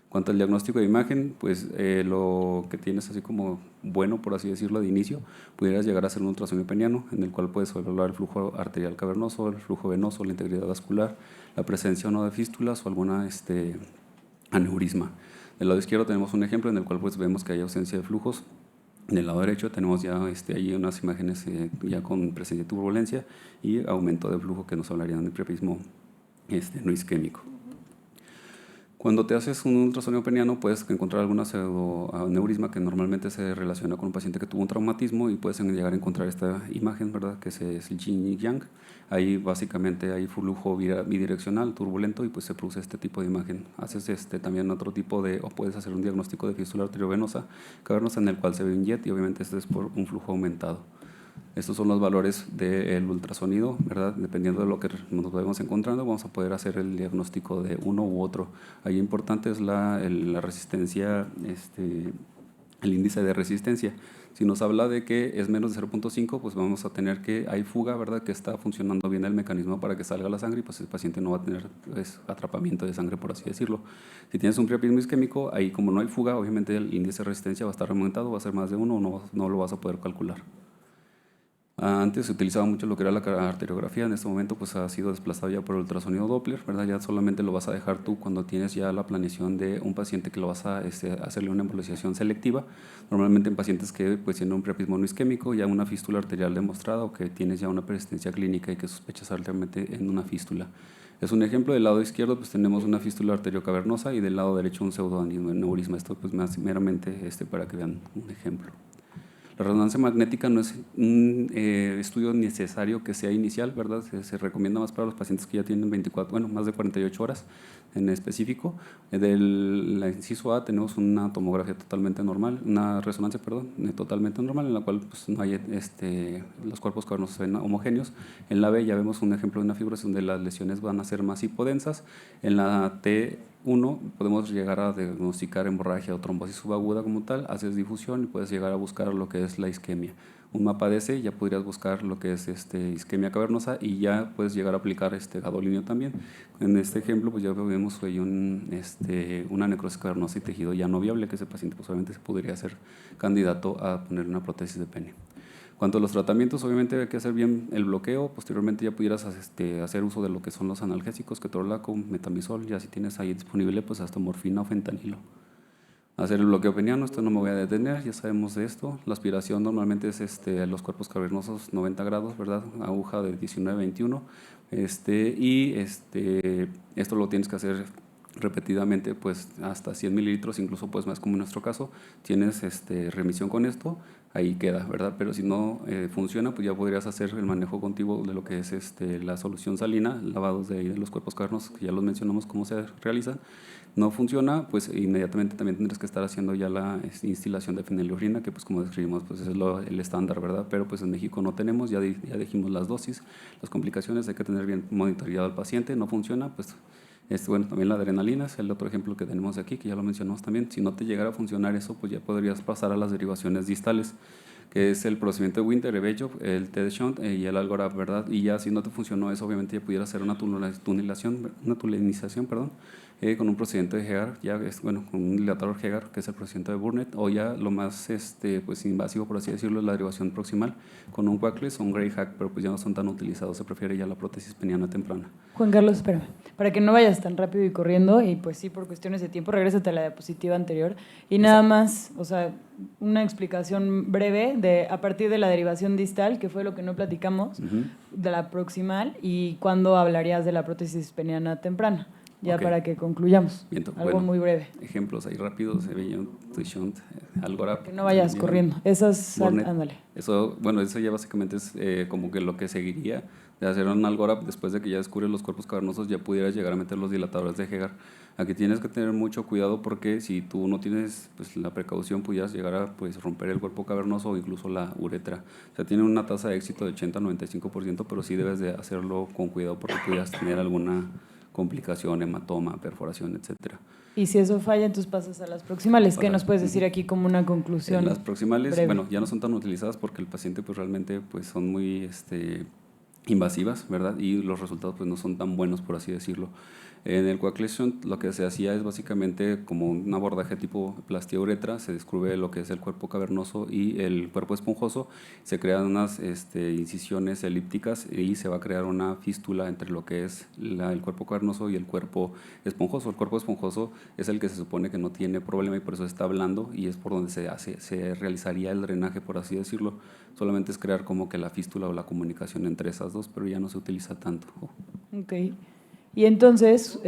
En cuanto al diagnóstico de imagen, pues lo que tienes así como bueno, por así decirlo, de inicio, pudieras llegar a hacer un ultrasonido peniano, en el cual puedes evaluar el flujo arterial cavernoso, el flujo venoso, la integridad vascular, la presencia o no de fístulas o alguna aneurisma. Del lado izquierdo tenemos un ejemplo en el cual pues vemos que hay ausencia de flujos. Del lado derecho tenemos ya ahí unas imágenes ya con presencia de turbulencia y aumento de flujo, que nos hablarían de priapismo no isquémico. Cuando te haces un ultrasonido peniano puedes encontrar alguna pseudoneurisma que normalmente se relaciona con un paciente que tuvo un traumatismo y puedes llegar a encontrar esta imagen, ¿verdad? Que es el yin y yang. Ahí básicamente hay flujo bidireccional, turbulento, y pues se produce este tipo de imagen. Haces también otro tipo o puedes hacer un diagnóstico de fístula arteriovenosa cavernosa en el cual se ve un jet y obviamente este es por un flujo aumentado. Estos son los valores del ultrasonido, ¿verdad? Dependiendo de lo que nos vayamos encontrando, vamos a poder hacer el diagnóstico de uno u otro. Ahí importante es la resistencia, el índice de resistencia. Si nos habla de que es menos de 0.5, pues vamos a tener que hay fuga, ¿verdad? Que está funcionando bien el mecanismo para que salga la sangre y pues el paciente no va a tener atrapamiento de sangre, por así decirlo. Si tienes un priapismo isquémico, ahí como no hay fuga, obviamente el índice de resistencia va a estar aumentado, va a ser más de 1 o no lo vas a poder calcular. Antes se utilizaba mucho lo que era la arteriografía, en este momento pues ha sido desplazado ya por el ultrasonido Doppler, ¿verdad? Ya solamente lo vas a dejar tú cuando tienes ya la planeación de un paciente que lo vas a hacerle una embolización selectiva, normalmente en pacientes que pues tienen un priapismo no isquémico, ya una fístula arterial demostrada o que tienes ya una persistencia clínica y que sospechas altamente en una fístula. Es un ejemplo. Del lado izquierdo pues tenemos una fístula arteriocavernosa y del lado derecho un pseudoneurisma. Esto pues más meramente para que vean un ejemplo. La resonancia magnética no es un estudio necesario que sea inicial, ¿verdad? Se recomienda más para los pacientes que ya tienen más de 48 horas en específico. Del inciso A tenemos una tomografía totalmente normal, una resonancia, totalmente normal, en la cual pues, no hay los cuerpos cavernosos homogéneos. En la B ya vemos un ejemplo de una fibrosis donde las lesiones van a ser más hipodensas. En la T1 podemos llegar a diagnosticar hemorragia o trombosis subaguda como tal, haces difusión y puedes llegar a buscar lo que es la isquemia. Un mapa de ese ya podrías buscar lo que es isquemia cavernosa y ya puedes llegar a aplicar gadolinio también. En este ejemplo pues ya vemos ahí una necrosis cavernosa y tejido ya no viable, que ese paciente pues obviamente se podría ser candidato a poner una prótesis de pene. Cuanto a los tratamientos, obviamente hay que hacer bien el bloqueo. Posteriormente ya pudieras hacer uso de lo que son los analgésicos, ketorolaco, metamizol, ya si tienes ahí disponible pues hasta morfina o fentanilo. Hacer el bloqueo peniano, esto no me voy a detener, ya sabemos de esto. La aspiración normalmente es los cuerpos cavernosos 90 grados, ¿verdad? Aguja de 19-21. Esto lo tienes que hacer repetidamente pues hasta 100 mililitros, incluso pues más como en nuestro caso. Tienes remisión con esto, ahí queda, ¿verdad? Pero si no funciona, pues ya podrías hacer el manejo continuo de lo que es la solución salina, lavados de los cuerpos cavernosos, que ya los mencionamos cómo se realiza. No funciona, pues inmediatamente también tendrás que estar haciendo ya la instilación de fenilurina, que pues como describimos pues es el estándar, ¿verdad? Pero pues en México no tenemos, ya dijimos las dosis, las complicaciones, hay que tener bien monitoreado al paciente. No funciona, pues también la adrenalina es el otro ejemplo que tenemos aquí, que ya lo mencionamos también. Si no te llegara a funcionar eso, pues ya podrías pasar a las derivaciones distales, que es el procedimiento de Winter, Ebejo, el T-Shunt y el Algorab, ¿verdad? Y ya si no te funcionó eso, obviamente ya pudiera hacer una tunelización, con un procedimiento de Hegar, con un dilatador Hegar, que es el procedimiento de Burnett, o ya lo más pues invasivo, por así decirlo, es la derivación proximal, con un Quackless o un Grey Hack, pero pues ya no son tan utilizados, se prefiere ya la prótesis peniana temprana. Juan Carlos, espérame, para que no vayas tan rápido y corriendo, y pues sí, por cuestiones de tiempo, regrésate a la diapositiva anterior, y nada más, una explicación breve de a partir de la derivación distal, que fue lo que no platicamos, de la proximal, y cuándo hablarías de la prótesis peniana temprana. Ya para que concluyamos. Bien, algo muy breve. Ejemplos ahí rápidos, Ebejo, T-Shunt, Algorab. Que no vayas corriendo. Esas, ándale. Eso ya básicamente es como que lo que seguiría de hacer un Algorab después de que ya descubres los cuerpos cavernosos, ya pudieras llegar a meter los dilatadores de Hegar. Aquí tienes que tener mucho cuidado porque si tú no tienes pues, la precaución, pudieras llegar a pues, romper el cuerpo cavernoso o incluso la uretra. O sea, tiene una tasa de éxito de 80-95%, pero sí debes de hacerlo con cuidado porque pudieras tener alguna complicación, hematoma, perforación, etcétera. Y si eso falla, entonces pasas a las proximales. ¿Qué nos puedes decir aquí como una conclusión? Las proximales, breve? Ya no son tan utilizadas porque el paciente pues realmente pues son muy invasivas, ¿verdad? Y los resultados pues no son tan buenos, por así decirlo. En el Quackless Shunt lo que se hacía es básicamente como un abordaje tipo plastía uretra, se descubre lo que es el cuerpo cavernoso y el cuerpo esponjoso, se crean unas incisiones elípticas y se va a crear una fístula entre lo que es el cuerpo cavernoso y el cuerpo esponjoso. El cuerpo esponjoso es el que se supone que no tiene problema y por eso está blando y es por donde se realizaría el drenaje, por así decirlo. Solamente es crear como que la fístula o la comunicación entre esas dos, pero ya no se utiliza tanto. Ok. Y entonces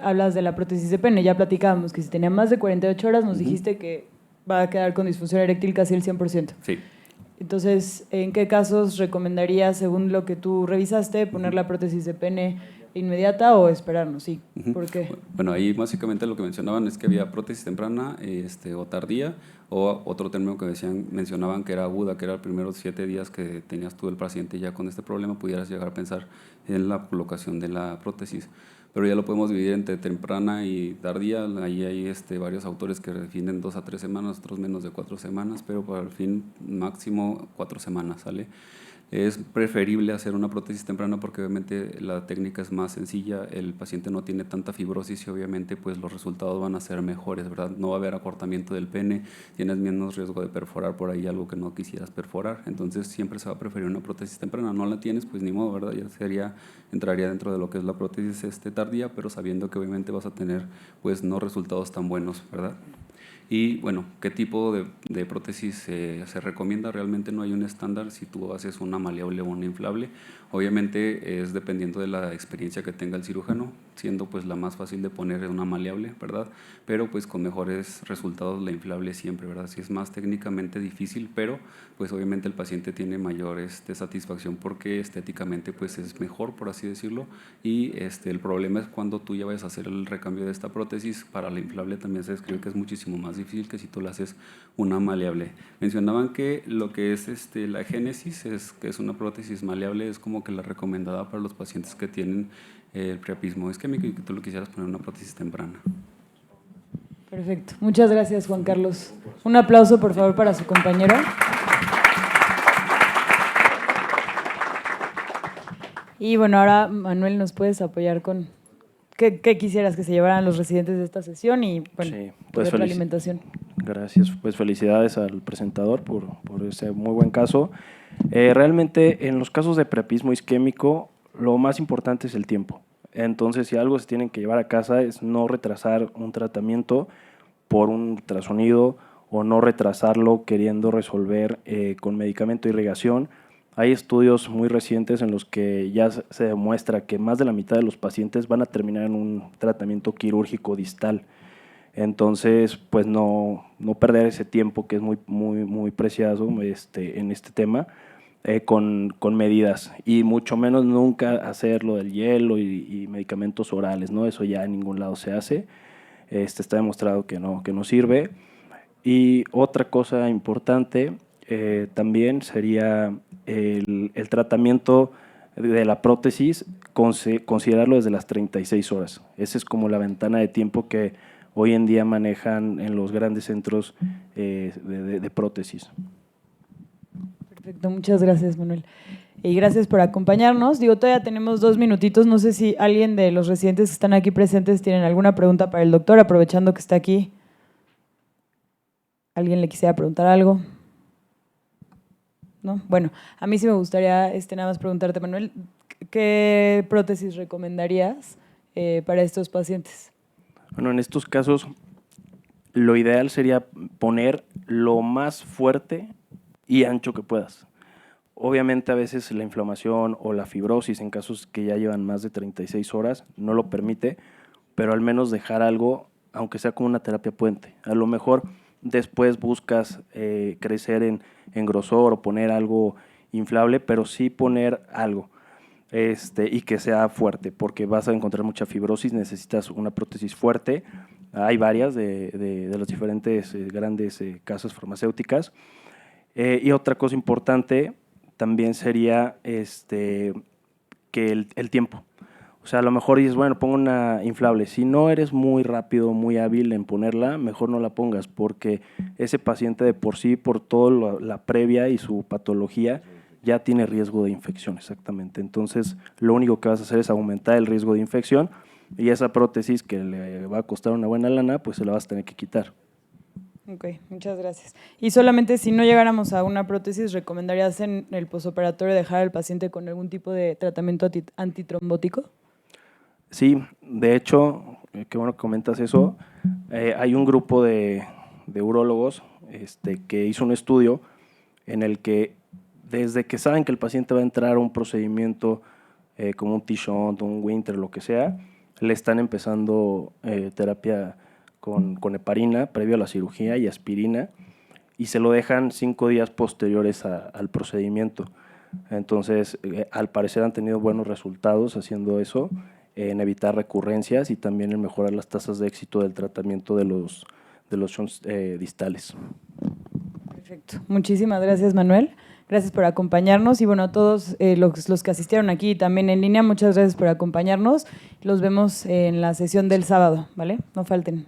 hablas de la prótesis de pene. Ya platicábamos que si tenía más de 48 horas, nos dijiste que va a quedar con disfunción eréctil casi el 100%. Sí. Entonces, ¿en qué casos recomendarías, según lo que tú revisaste, poner la prótesis de pene inmediata o esperarnos? Sí, ¿por qué? Bueno, ahí básicamente lo que mencionaban es que había prótesis temprana o tardía, o otro término que mencionaban que era aguda, que era los primeros 7 días que tenías tú el paciente ya con este problema, pudieras llegar a pensar en la colocación de la prótesis. Pero ya lo podemos dividir entre temprana y tardía. Ahí hay varios autores que definen 2 a 3 semanas, otros menos de 4 semanas, pero para el fin máximo 4 semanas, ¿sale? Es preferible hacer una prótesis temprana porque obviamente la técnica es más sencilla, el paciente no tiene tanta fibrosis y obviamente pues los resultados van a ser mejores, ¿verdad? No va a haber acortamiento del pene, tienes menos riesgo de perforar por ahí algo que no quisieras perforar, entonces siempre se va a preferir una prótesis temprana. No la tienes, pues ni modo, ¿verdad? Ya entraría dentro de lo que es la prótesis tardía, pero sabiendo que obviamente vas a tener pues no resultados tan buenos, ¿verdad? Y bueno, ¿qué tipo de prótesis se recomienda? Realmente no hay un estándar si tú haces una maleable o una inflable. Obviamente es dependiendo de la experiencia que tenga el cirujano, siendo pues la más fácil de poner una maleable, ¿verdad? Pero pues con mejores resultados la inflable siempre, ¿verdad? Sí es más técnicamente difícil, pero pues obviamente el paciente tiene mayor satisfacción porque estéticamente pues es mejor, por así decirlo, y el problema es cuando tú ya vayas a hacer el recambio de esta prótesis. Para la inflable también se describe que es muchísimo más difícil que si tú la haces una maleable. Mencionaban que lo que es la Génesis, que es una prótesis maleable, es como que la recomendada para los pacientes que tienen el priapismo isquémico y que tú lo quisieras poner una prótesis temprana. Perfecto. Muchas gracias, Juan Carlos. Un aplauso, por favor, para su compañero. Y bueno, ahora, Manuel, ¿nos puedes apoyar con qué quisieras que se llevaran los residentes de esta sesión y bueno, sí, pues la alimentación? Gracias, pues felicidades al presentador por ese muy buen caso. Realmente en los casos de priapismo isquémico lo más importante es el tiempo. Entonces, si algo se tienen que llevar a casa es no retrasar un tratamiento por un ultrasonido o no retrasarlo queriendo resolver con medicamento de irrigación. Hay estudios muy recientes en los que ya se demuestra que más de la mitad de los pacientes van a terminar en un tratamiento quirúrgico distal. Entonces, pues no perder ese tiempo que es muy preciado en este tema con medidas, y mucho menos nunca hacer lo del hielo y medicamentos orales, ¿no? Eso ya en ningún lado se hace. Está demostrado que no sirve. Y otra cosa importante también sería el tratamiento de la prótesis, considerarlo desde las 36 horas. Esa es como la ventana de tiempo que hoy en día manejan en los grandes centros de prótesis. Perfecto, muchas gracias, Manuel. Y gracias por acompañarnos. Todavía tenemos 2 minutitos. No sé si alguien de los residentes que están aquí presentes tienen alguna pregunta para el doctor, aprovechando que está aquí. ¿Alguien le quisiera preguntar algo? ¿No? Bueno, a mí sí me gustaría nada más preguntarte, Manuel, ¿qué prótesis recomendarías para estos pacientes? Bueno, en estos casos lo ideal sería poner lo más fuerte y ancho que puedas. Obviamente a veces la inflamación o la fibrosis en casos que ya llevan más de 36 horas no lo permite, pero al menos dejar algo, aunque sea como una terapia puente. A lo mejor después buscas crecer en grosor o poner algo inflable, pero sí poner algo y que sea fuerte, porque vas a encontrar mucha fibrosis, necesitas una prótesis fuerte. Hay varias de las diferentes grandes casas farmacéuticas. Y otra cosa importante también sería que el tiempo. O sea, a lo mejor dices, bueno, pongo una inflable. Si no eres muy rápido, muy hábil en ponerla, mejor no la pongas, porque ese paciente de por sí, por toda la previa y su patología, ya tiene riesgo de infección, exactamente. Entonces, lo único que vas a hacer es aumentar el riesgo de infección, y esa prótesis que le va a costar una buena lana, pues se la vas a tener que quitar. Ok, muchas gracias. Y solamente si no llegáramos a una prótesis, ¿recomendarías en el posoperatorio dejar al paciente con algún tipo de tratamiento antitrombótico? Sí, de hecho, qué bueno que comentas eso. Hay un grupo de urólogos que hizo un estudio en el que desde que saben que el paciente va a entrar a un procedimiento como un T-shunt, un Winter, lo que sea, le están empezando terapia con heparina previo a la cirugía y aspirina, y se lo dejan 5 días posteriores al procedimiento. Entonces, al parecer han tenido buenos resultados haciendo eso, en evitar recurrencias y también en mejorar las tasas de éxito del tratamiento de los shunts distales. Perfecto. Muchísimas gracias, Manuel. Gracias por acompañarnos y bueno, a todos los que asistieron aquí y también en línea, muchas gracias por acompañarnos. Los vemos en la sesión del sábado, ¿vale? No falten.